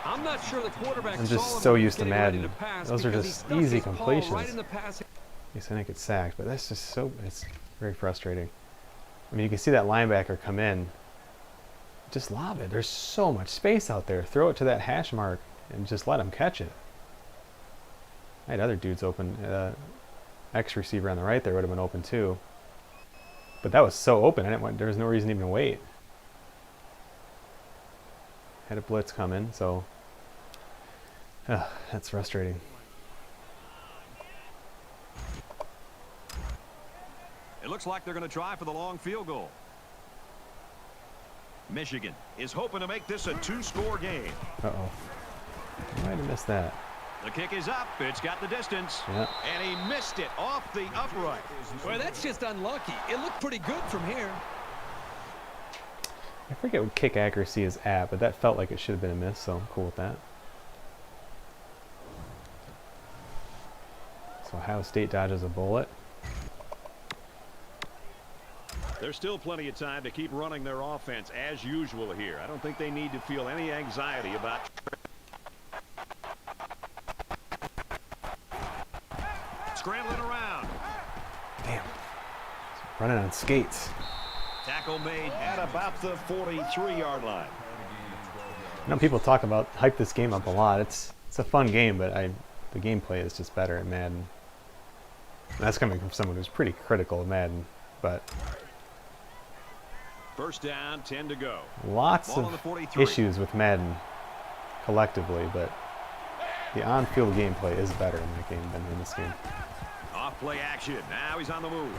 I'm not sure the quarterback I'm saw just him so when he was used to getting ready Madden. pass Those are because he just stuck easy his paw completions. right in the passing. At least I didn't get sacked, but that's just so, it's very frustrating. I mean, you can see that linebacker come in. Just lob it. There's so much space out there. Throw it to that hash mark and just let him catch it. I had other dudes open. X receiver on the right there would have been open too. But that was so open. There was no reason even to wait. Had a blitz coming, so that's frustrating. It looks like they're going to try for the long field goal. Michigan is hoping to make this a 2-score game. Uh-oh. Might have missed that. The kick is up. It's got the distance. Yeah. And he missed it off the upright. Well, that's just unlucky. It looked pretty good from here. I forget what kick accuracy is at, but that felt like it should have been a miss, so I'm cool with that. So Ohio State dodges a bullet. There's still plenty of time to keep running their offense as usual here. I don't think they need to feel any anxiety about. Scrambling around. Damn. Running on skates. Tackle made at about the 43-yard line. You know, people hype this game up a lot. It's a fun game, but the gameplay is just better in Madden. And that's coming from someone who's pretty critical of Madden, but first down, 10 to go. Lots of issues with Madden collectively, but the on-field gameplay is better in that game than in this game. Off play action. Now he's on the move.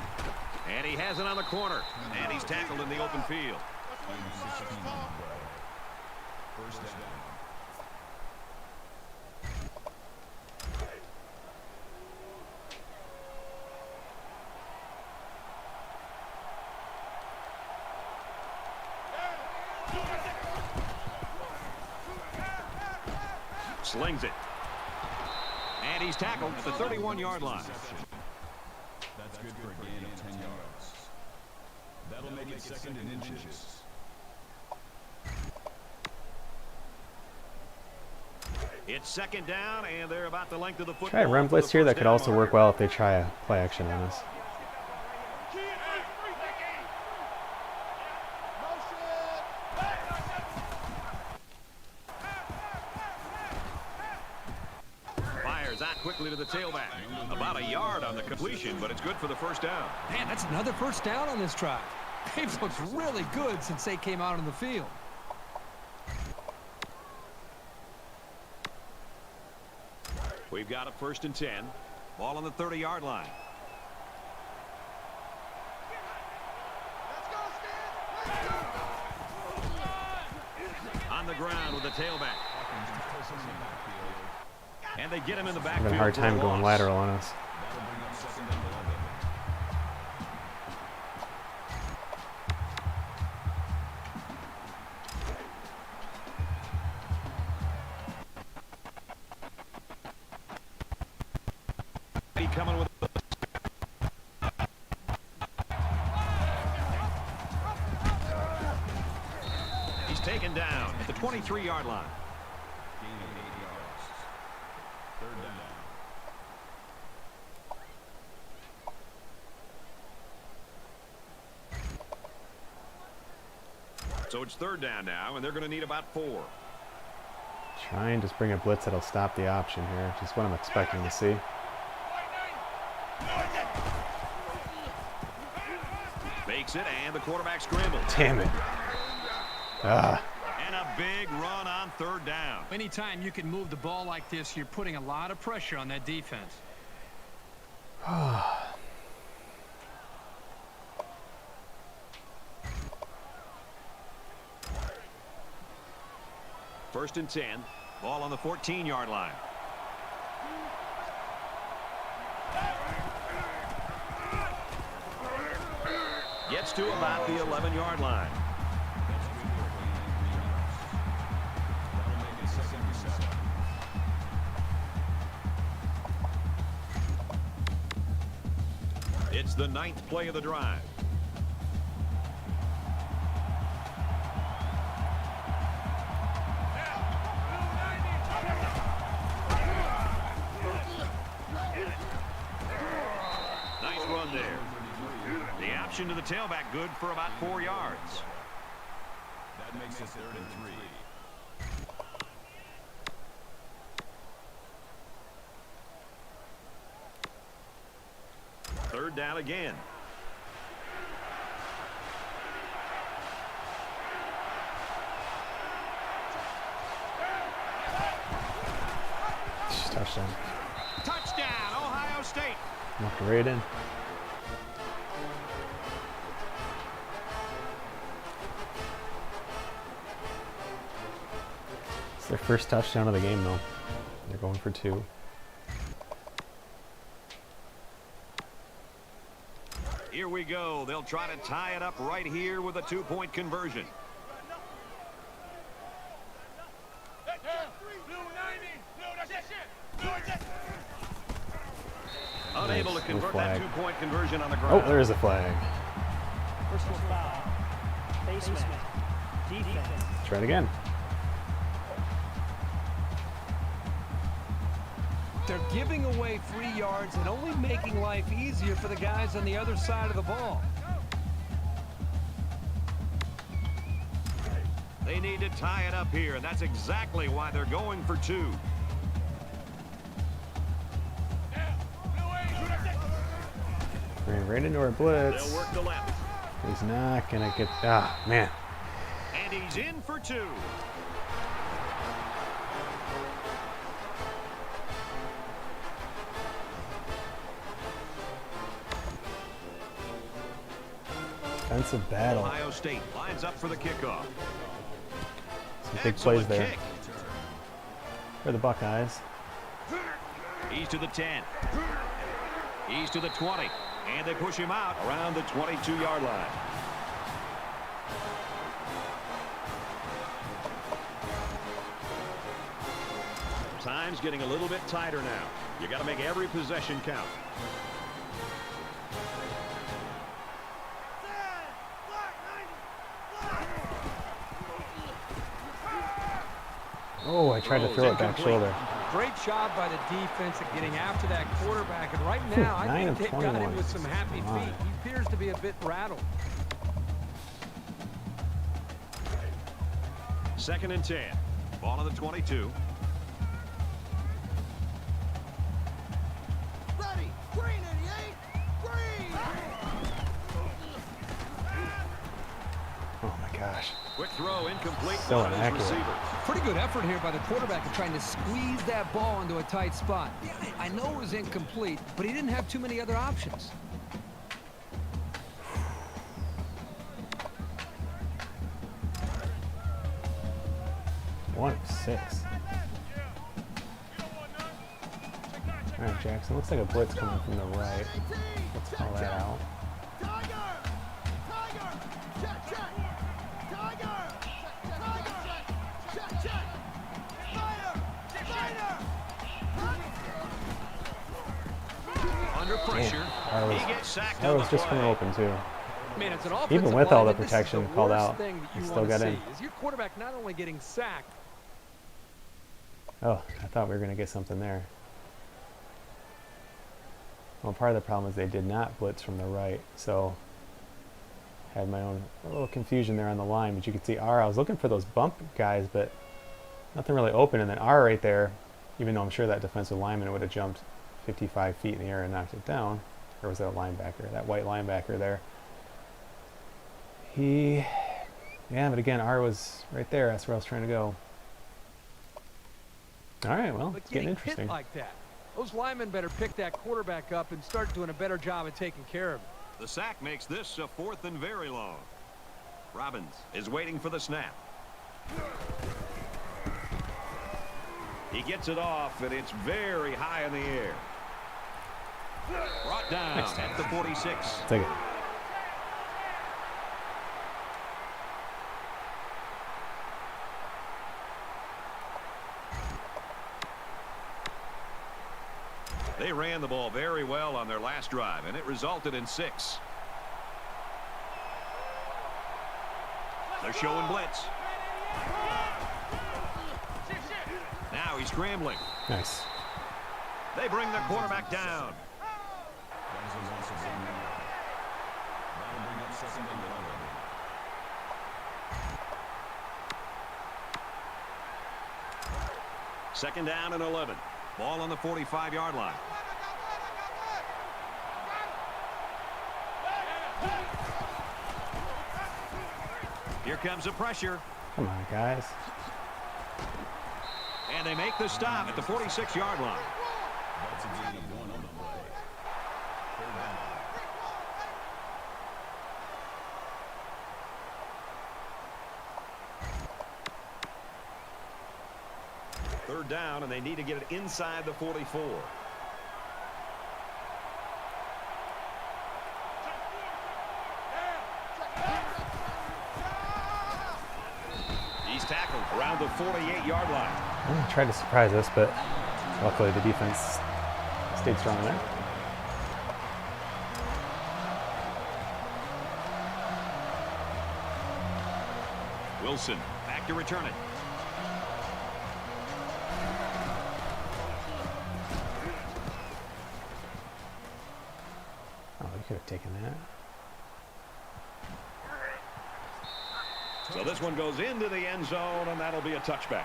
And he has it on the corner. And he's tackled in the open field. First down. Slings it. And he's tackled at the 31-yard line. That's good for a gain of 10 yards. That'll make it second in inches. It's second down, and they're about the length of the football. Try a run blitz here. That could also work well if they try a play action on us. Fires out quickly to the tailback. About a yard on the completion, but it's good for the first down. Man, that's another first down on this drive. They've looked really good since they came out on the field. We've got a first and 10. Ball on the 30-yard line. On the ground with the tailback. And they get him in the backfield. Having a hard time going lateral on us. Coming with he's taken down at the 23-yard line. Gain of 8 yards. Third down. So it's third down now, and they're going to need about 4. Try and just bring a blitz that'll stop the option here. Just what I'm expecting to see. Fakes it, and the quarterback scrambles. Damn it. And a big run on third down. Anytime you can move the ball like this, you're putting a lot of pressure on that defense. First and 10. Ball on the 14-yard line. Gets to about the 11-yard line. That'll make it second and 7. It's the 9th play of the drive. Nice run there. The option to the tailback good for about 4 yards. That makes it third and 3. Third down again. Touchdown. Touchdown, Ohio State. Knocked right in. It's their first touchdown of the game, though. They're going for 2. Here we go. They'll try to tie it up right here with a 2-point conversion. Unable to convert that 2-point conversion on the ground. Oh, there is a flag. Personal foul. Basement. Defense. Try it again. They're giving away free yards and only making life easier for the guys on the other side of the ball. They need to tie it up here, and that's exactly why they're going for 2. Ran right into our blitz. They'll work the left. He's not gonna get. Ah, man. And he's in for 2. Defensive battle. Ohio State lines up for the kickoff. Some big plays there Kick. for the Buckeyes. He's to the 10. He's to the 20. And they push him out around the 22-yard line. Time's getting a little bit tighter now. You got to make every possession count. Oh, I tried to throw it back shoulder. Great job by the defense at getting after that quarterback. And right now, I 9 think of they've got 21. him with some happy Come on. feet. He appears to be a bit rattled. 2nd and 10. Ball on the 22. Ready. Green 88. Green. Oh my gosh. Quick throw, incomplete. So one of his inaccurate. receivers. Pretty good effort here by the quarterback in trying to squeeze that ball into a tight spot. I know it was incomplete, but he didn't have too many other options. One of 6. All right, Jackson. Looks like a blitz coming from the right. Let's call that out. Tiger. Tiger. Check, check. Tiger. Tiger. Check, check. Spider. Spider. Under pressure. Damn, He gets sacked that on was the just coming play. open too. Man, it's an offensive Even with all the lineman, this is protection called worst out, thing that he you still wanna got see in. is your quarterback not only getting sacked. Oh, I thought we were going to get something there. Well, part of the problem is they did not blitz from the right, so had my own little confusion there on the line. But you could see R. I was looking for those bump guys, but nothing really open. And then R right there, even though I'm sure that defensive lineman would have jumped 55 feet in the air and knocked it down. Or was that a linebacker? That white linebacker there. Yeah, but again, R was right there. That's where I was trying to go. All right, well, But it's getting getting interesting. hit like that, those linemen better pick that quarterback up and start doing a better job of taking care of him. The sack makes this a 4th and very long. Robbins is waiting for the snap. He gets it off, and it's very high in the air. Brought down at the 46. Take it. They ran the ball very well on their last drive, and it resulted in 6. They're showing blitz. Now he's scrambling. Nice. They bring their quarterback down. That is a loss of 1 yard. That'll bring up 2nd and 11. Second down and 11. Ball on the 45-yard line. Here comes the pressure. Come on, guys. And they make the stop at the 46-yard line. That's a gain of 1 on the play. 3rd down. Third down, and they need to get it inside the 44. He's tackled around the 48-yard line. I tried to surprise us, but luckily the defense stayed strong there. Wilson back to return it. Oh, we could have taken that. So this one goes into the end zone, and that'll be a touchback.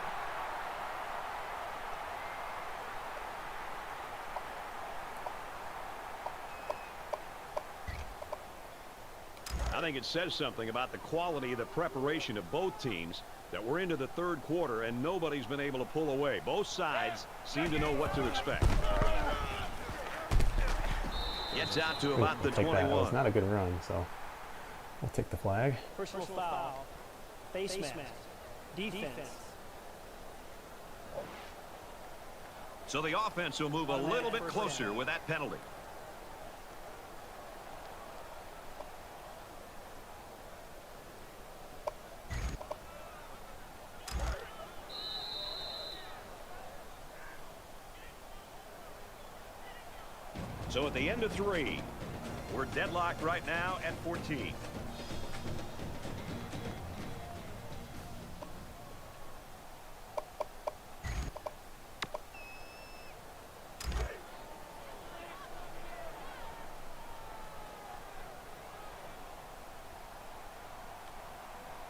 I think it says something about the quality of the preparation of both teams that we're into the third quarter and nobody's been able to pull away. Both sides seem to know what to expect. Gets out to about the 21. That was not a good run, so we'll take the flag. Personal foul. Face mask. Defense. So the offense will move a little bit closer with that penalty. So at the end of 3, we're deadlocked right now at 14.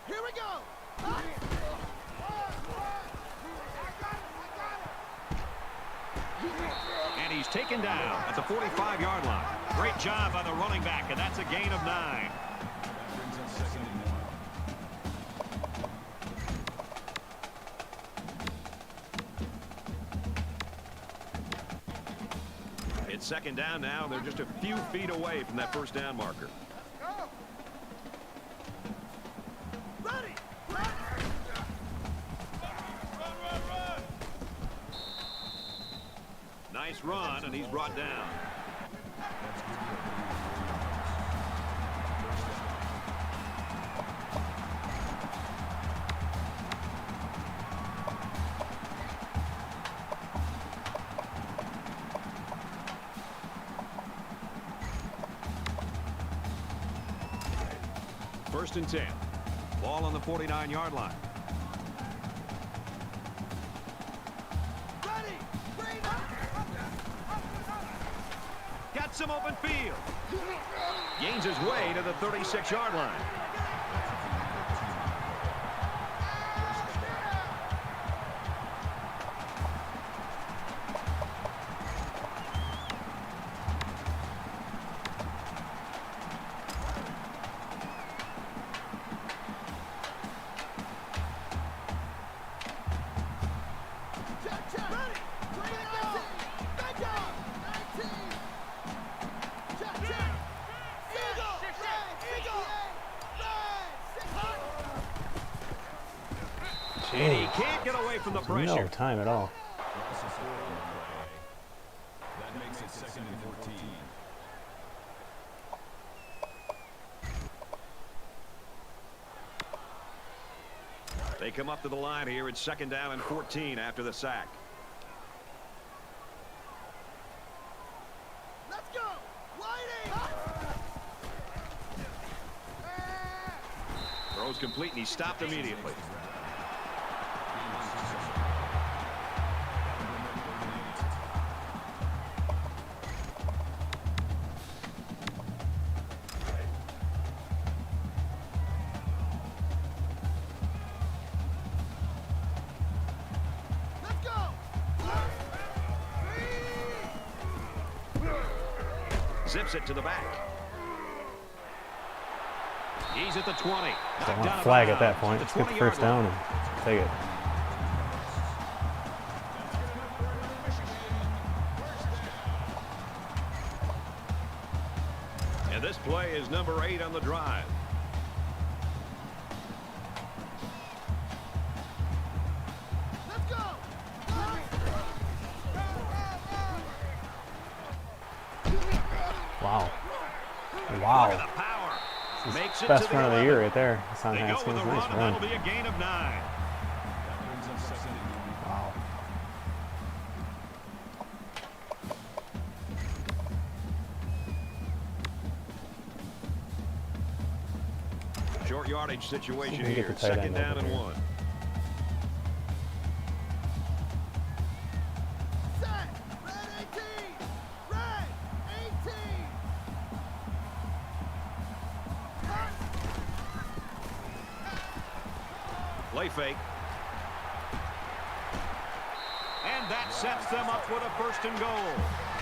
Here we go. And he's taken down at the 45-yard line. Great job by the running back, and that's a gain of 9. That brings up 2nd and 1. It's 2nd down now. They're just a few feet away from that first down marker. Ready. Nice run, and he's brought down. First and 10. Ball on the 49-yard line. Ready. Got some open field. Gains his way to the 36-yard line. And he can't get away from the pressure. No time at all. That makes it 2nd and 14. They come up to the line here. It's 2nd down and 14 after the sack. Let's go. Whiting. Throws complete, and he stopped immediately. Zips it to the back. He's at the 20. I want a flag at that point. Let's get the first down and take it. And this play is number 8 on the drive. Let's go. Wow. Look Wow. at the power. Makes it Best to run of the 11. year right there. Hassan They go with Haskins. a Nice run, and run. that'll be a gain of 9. That brings up 2nd and 1. Wow. Short yardage situation See if we can here. get the tight Second end down over and here. 1. Set. Red 18. Red 18. Play fake. And that sets them up with a 1st and goal.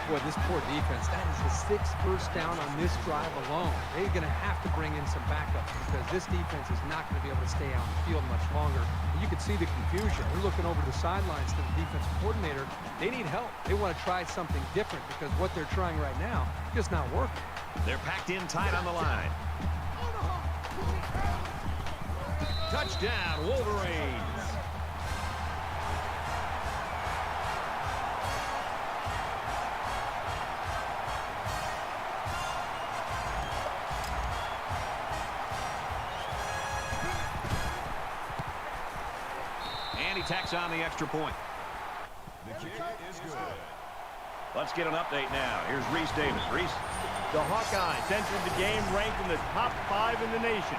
Boy, this poor defense, that is the 6th first down on this drive alone. They're going to have to bring in some backups because this defense is not going to be able to stay on the field much longer. And you can see the confusion. They're looking over the sidelines to the defensive coordinator. They need help. They want to try something different because what they're trying right now is just not working. They're packed in tight on the line. Touchdown, Wolverines. And he tacks on the extra point. The kick is good. Let's get an update now. Here's Reese Davis. Reese. The Hawkeyes entered the game ranked in the top 5 in the nation.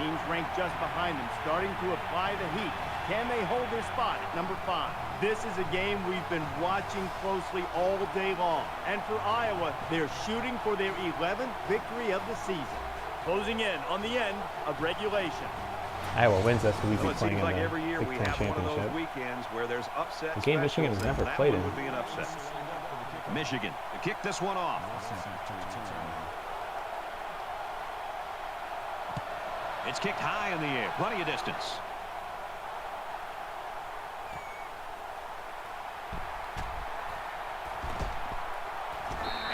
Teams ranked just behind them, starting to apply the heat. Can they hold their spot at number 5? This is a game we've been watching closely all day long. And for Iowa, they're shooting for their 11th victory of the season. Closing in on the end of regulation. Iowa wins. That's what we've Well, been it playing seems like in every the year Big we Ten have one of those Championship. weekends where there's upset A game Michigan has specials, never and played that in. one would be an upset. Michigan to kick this one off. It's kicked high in the air. Plenty of distance.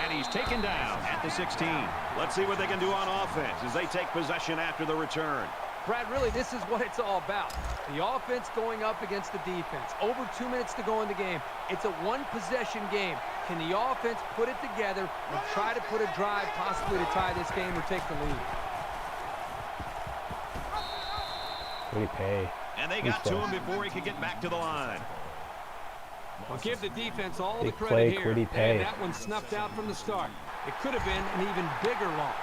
And he's taken down at the 16. Let's see what they can do on offense as they take possession after the return. Brad, really, this is what it's all about. The offense going up against the defense. Over 2 minutes to go in the game. It's a one-possession game. Can the offense put it together and try to put a drive possibly to tie this game or take the lead? What do you pay? And they got to him before he could get back to the line. I'll give the defense all the Big credit play, here. Quiddy Pay. And that one snuffed out from the start. It could have been an even bigger loss.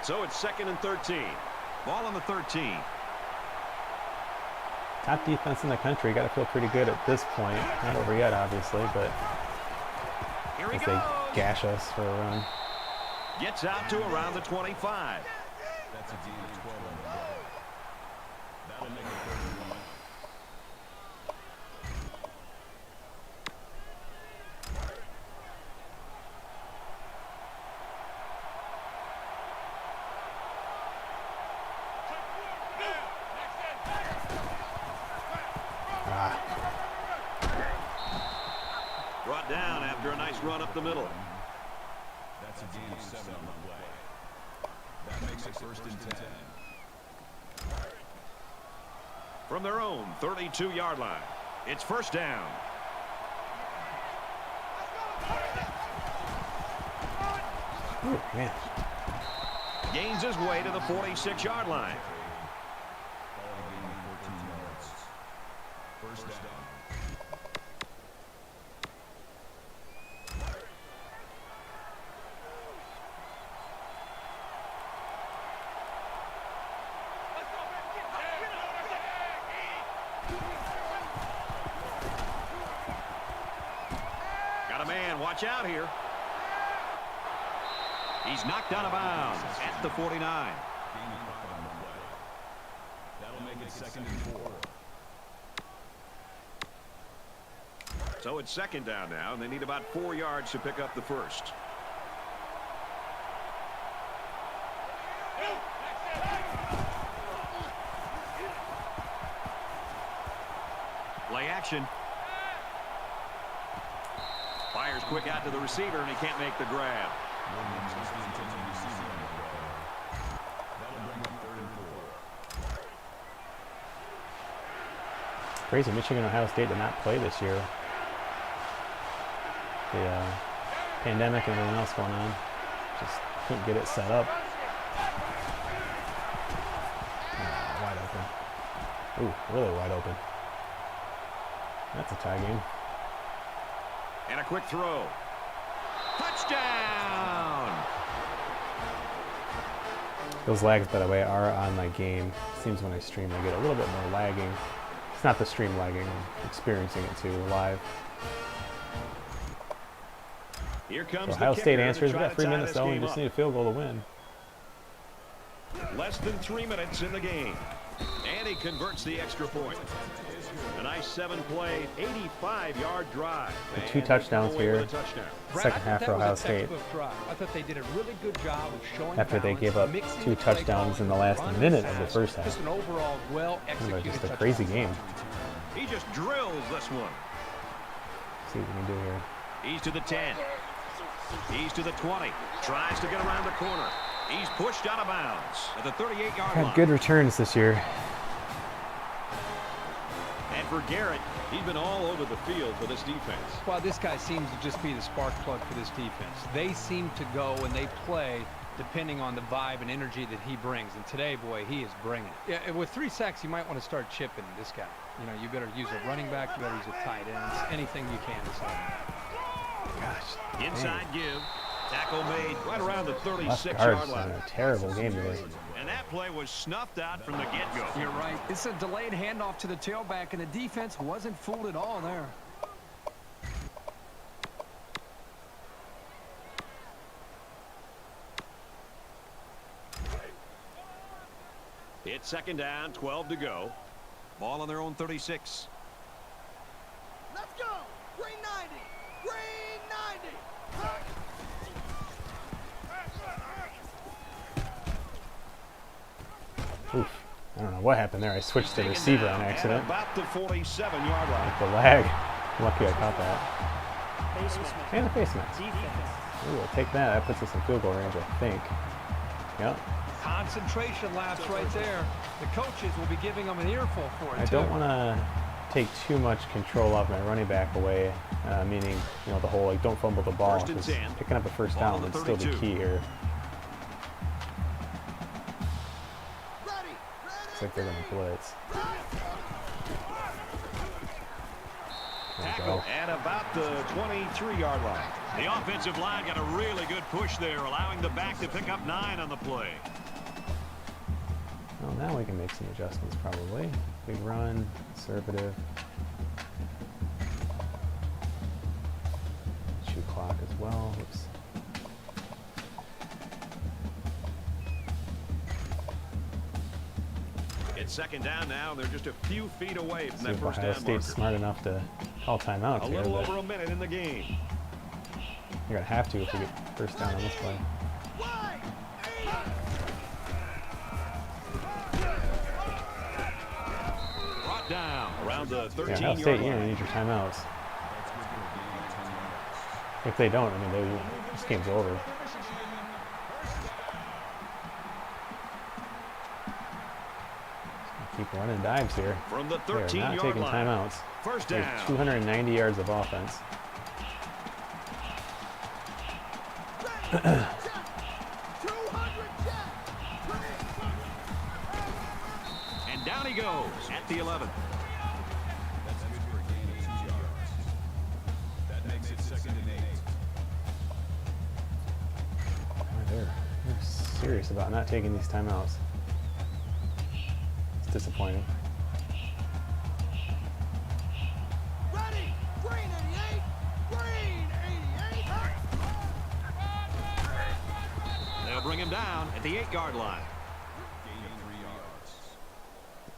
So it's 2nd and 13. Ball on the 13. Top defense in the country. Got to feel pretty good at this point. Not over yet, obviously, but Here he as goes. they gash us for a run. Gets out to around the 25. That's a gain of 12 on the play. That'll make it 3rd and 1. Brought down after a nice run up the middle. That's a gain of 7 on the play. That makes it 1st and 10. From their own 32-yard line. It's 1st down. Ooh, man. Gains his way to the 46-yard line. Call it a gain of 14 yards. 1st down. Got a man. Watch out here. He's knocked out of bounds at the 49. Gain of 5 on the play. That'll make it 2nd and 4. So it's 2nd down now, and they need about 4 yards to pick up the 1st. Play action. Fires quick out to the receiver, and he can't make the grab. Williams is the intended receiver on the play. That'll bring up 3rd and 4. Crazy. Michigan and Ohio State did not play this year. The pandemic and everything else going on. Just couldn't get it set up. Wide open. Ooh, really wide open. That's a tie game. And a quick throw. Touchdown! Those lags, by the way, are on my game. Seems when I stream, I get a little bit more lagging. It's not the stream lagging, I'm experiencing it too live. Here comes Ohio the State kicker answers. to We try got to 3 tie minutes this though, and game just up. need a field goal to win. Less than 3 minutes in the game. And he converts the extra point. A nice 7-play, 85-yard drive. The 2 And touchdowns they come away here. with a touchdown. Brad, Second I half thought for that Ohio was a State. textbook drive. I thought they did a really good job of showing After they balance, gave up mixing 2 the play touchdowns calling, in the last run, minute of the pass. first half. Just an overall well-executed Just a touchdown. crazy game. He just drills this one. See what we can do here. He's to the 10. He's to the 20. Tries to get around the corner. He's pushed out of bounds at the 38-yard line. Had good returns this year. And for Garrett, he's been all over the field for this defense. Well, this guy seems to just be the spark plug for this defense. They seem to go and they play depending on the vibe and energy that he brings. And today, boy, he is bringing it. Yeah, with 3 sacks, you might want to start chipping this guy. You know, you better use a running back, you better use a tight end, anything you can this time. Gosh. Inside give. Tackle made right around the Left 36-yard guard's line. in a terrible game today. And that play was snuffed out from the get-go. You're right. It's a delayed handoff to the tailback, and the defense wasn't fooled at all there. It's second down, 12 to go. Ball on their own 36. Let's go. Green 90. Green 90. Oof. I don't know what happened there. I switched to receiver on accident. About the 47-yard line. The lag. Lucky I caught that. Face mask. And a face mask. Defense. Ooh, we'll take that. That puts us in field goal range, I think. Yep. Concentration lapse right there. The coaches will be giving them an earful for it, I don't want to take too much control off my running back away, meaning, you know, the whole, like, don't fumble the ball. First and 'Cause 10. picking up a first Ball down on the is still the 32. key here. Ready. Looks like they're going to blitz. There we Tackle go. at about the 23-yard line. The offensive line got a really good push there, allowing the back to pick up 9 on the play. Well, now we can make some adjustments probably. Big run, conservative. Shoot clock as well. Oops. It's second down now. They're just a few feet away from See that if first Ohio down State's marker. smart enough to call timeouts A here, little but over a minute in the game. you're going to have to if we get first down on this play. Wide. Brought down around the Yeah, Ohio 13-yard State, you're going to line. need your timeouts. If they don't, I mean, this game's over. Keep running dives here. From the They're not 13-yard taking line. timeouts. First There's down. 290 yards of offense. 200 check. And down he goes at the 11. That's good for a gain of 2 yards. That makes it second and 8. They're serious about not taking these timeouts. It's disappointing. Ready. Green 88. Green 88. They'll bring him down at the 8-yard line. Gain of 3 yards.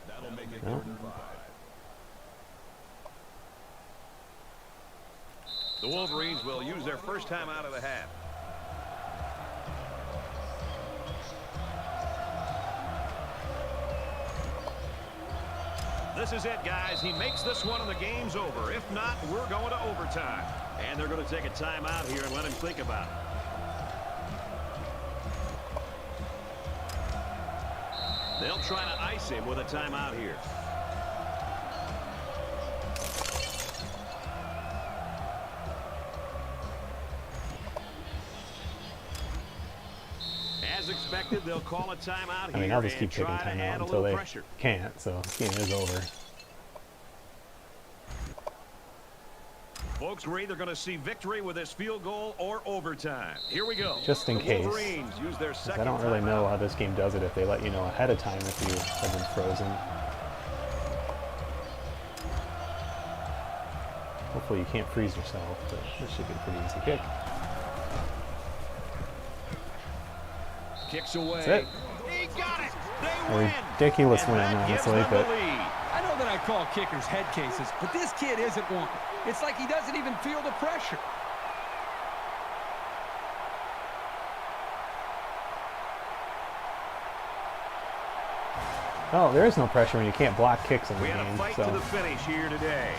That'll make it No. 3rd and 5. The Wolverines will use their first time out of the half. This is it, guys. He makes this one and the game's over. If not, we're going to overtime. And they're going to take a timeout here and let him think about it. They'll try to ice him with a timeout here. As expected, they'll call a timeout here. I mean, I'll just and keep taking try to timeout add a until little they pressure. can't, so this game is over. Folks, we're either going to see victory with this field goal or overtime. Here we go. Just in case. Wolverines use their second I don't really timeout. know how this game does it if they let you know ahead of time if you have been frozen. Hopefully you can't freeze yourself, but this should be a pretty easy kick. Kicks away. That's it. He got it. They A win. ridiculous And win, that gives honestly, them but the lead. I know that I call kickers head cases, but this kid isn't one. It's like he doesn't even feel the pressure. oh, there is no pressure when you can't block kicks in the We had a game. fight So to the finish here today.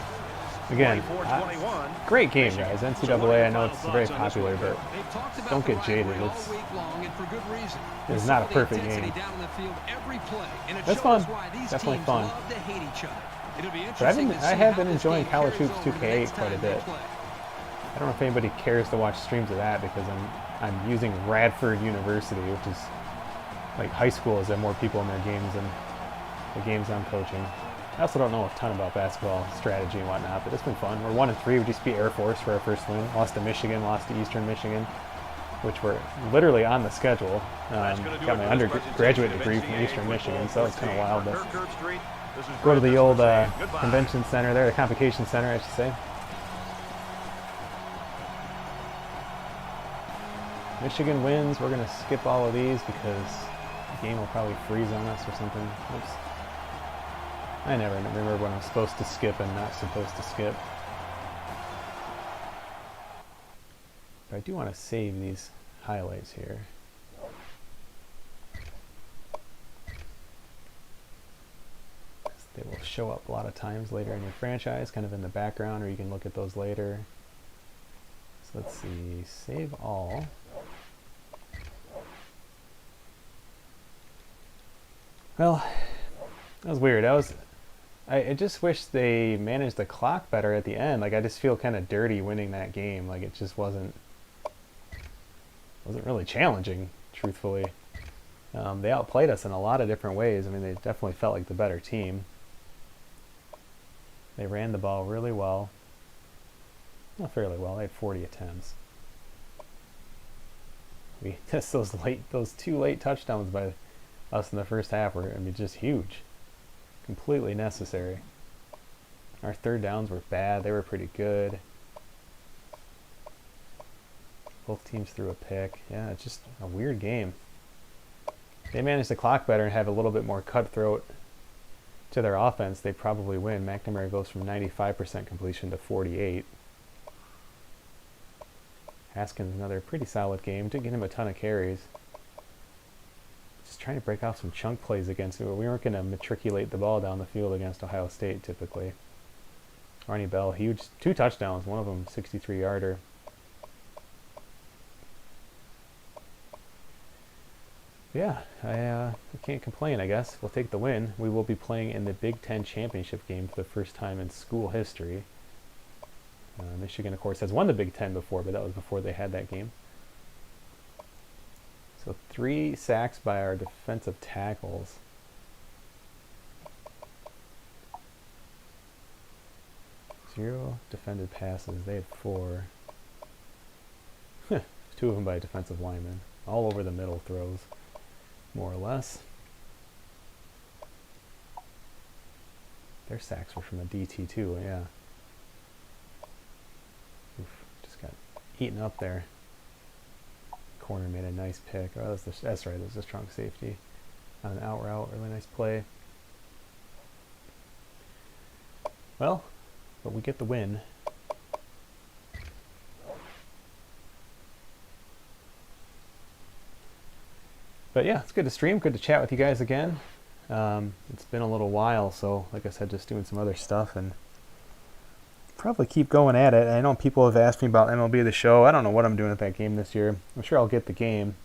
again, 24-21. great game, guys. NCAA, I know it's very popular, but They've talked about don't the get jaded. rivalry all It's week long, and for good reason. it's We not saw a the perfect intensity game. down on the field every play, and it That's shows fun. us why these Definitely teams fun. love to hate each other. It'll be But interesting to I see have how been this enjoying game College carries Hoops over the 2K8 next quite a time they bit. play. I don't know if anybody cares to watch streams of that because I'm using Radford University, which is like high school, as there are more people in their games than the games I'm coaching. I also don't know a ton about basketball strategy and whatnot, but it's been fun. We're 1-3. We just beat Air Force for our first win. Lost to Michigan, lost to Eastern Michigan, which were literally on the schedule. Got my undergraduate degree from Eastern Michigan, so it's kind of wild to go to the old convention center there, the convocation center, I should say. Michigan wins. We're going to skip all of these because the game will probably freeze on us or something. Oops. I never remember when I'm supposed to skip and not supposed to skip. But I do want to save these highlights here. They will show up a lot of times later in your franchise, kind of in the background, or you can look at those later. So let's see, save all. Well, that was weird. I just wish they managed the clock better at the end. Like, I just feel kind of dirty winning that game. Like, it just wasn't really challenging, truthfully. They outplayed us in a lot of different ways. I mean, they definitely felt like the better team. They ran the ball really well. Not fairly well. They had 40 attempts. We just those two late touchdowns by us in the first half were, I mean, just huge. Completely necessary. Our third downs were bad. They were pretty good. Both teams threw a pick. Yeah, it's just a weird game. They managed the clock better and have a little bit more cutthroat to their offense. They probably win. McNamara goes from 95% completion to 48%. Haskins, another pretty solid game. Didn't get him a ton of carries. Just trying to break off some chunk plays against it. We weren't going to matriculate the ball down the field against Ohio State typically. Ronnie Bell, huge, 2 touchdowns, one of them 63-yarder. Yeah, I can't complain, I guess. We'll take the win. We will be playing in the Big Ten championship game for the first time in school history. Michigan, of course, has won the Big Ten before, but that was before they had that game. So 3 sacks by our defensive tackles. Zero defended passes. They had 4. 2 of them by defensive linemen. All over the middle throws, more or less. Their sacks were from a DT too, yeah. Oof, just got eaten up there. Corner made a nice pick. Oh, that's right, it was a strong safety. On an out route, really nice play. Well, but we get the win. But yeah, it's good to stream, good to chat with you guys again. It's been a little while, so like I said, just doing some other stuff and probably keep going at it. I know people have asked me about MLB The Show. I don't know what I'm doing at that game this year. I'm sure I'll get the game,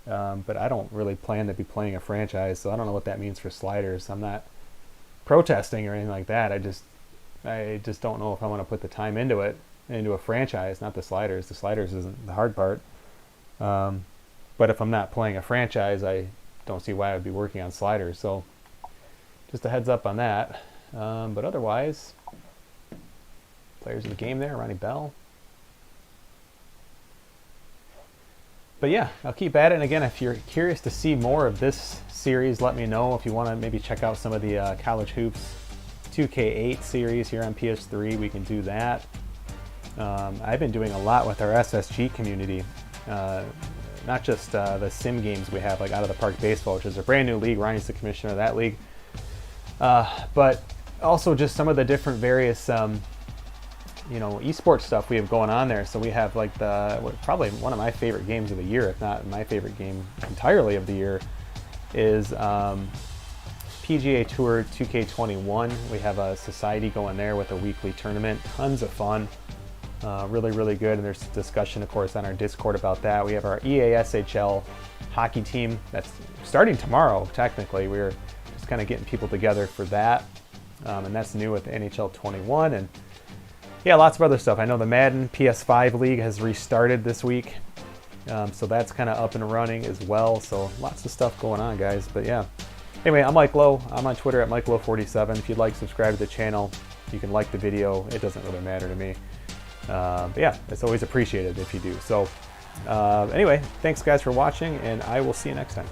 but I don't really plan to be playing a franchise, so I don't know what that means for sliders. I'm not protesting or anything like that. I just don't know if I want to put the time into it, into a franchise, not the sliders. The sliders isn't the hard part. But if I'm not playing a franchise, I don't see why I would be working on sliders. So just a heads up on that. But otherwise, players of the game there, Ronnie Bell. But yeah, I'll keep at it. And again, if you're curious to see more of this series, let me know. If you want to maybe check out some of the College Hoops 2K8 series here on PS3, we can do that. I've been doing a lot with our SSG community. Not just the sim games we have, like Out of the Park Baseball, which is a brand new league. Ronnie's the commissioner of that league. But also just some of the different various esports stuff we have going on there. So we have like probably one of my favorite games of the year, if not my favorite game entirely of the year, is PGA Tour 2K21. We have a society going there with a weekly tournament. Tons of fun. Really, really good. And there's discussion, of course, on our Discord about that. We have our EASHL hockey team that's starting tomorrow, technically. We're just kind of getting people together for that. And that's new with the NHL 21. And yeah, lots of other stuff. I know the Madden PS5 League has restarted this week. So that's kind of up and running as well. So lots of stuff going on, guys. But yeah. Anyway, I'm Mike Lowe. I'm on Twitter at MikeLowe47. If you'd like, subscribe to the channel. You can like the video. It doesn't really matter to me. But yeah, it's always appreciated if you do. So anyway, thanks guys for watching, and I will see you next time.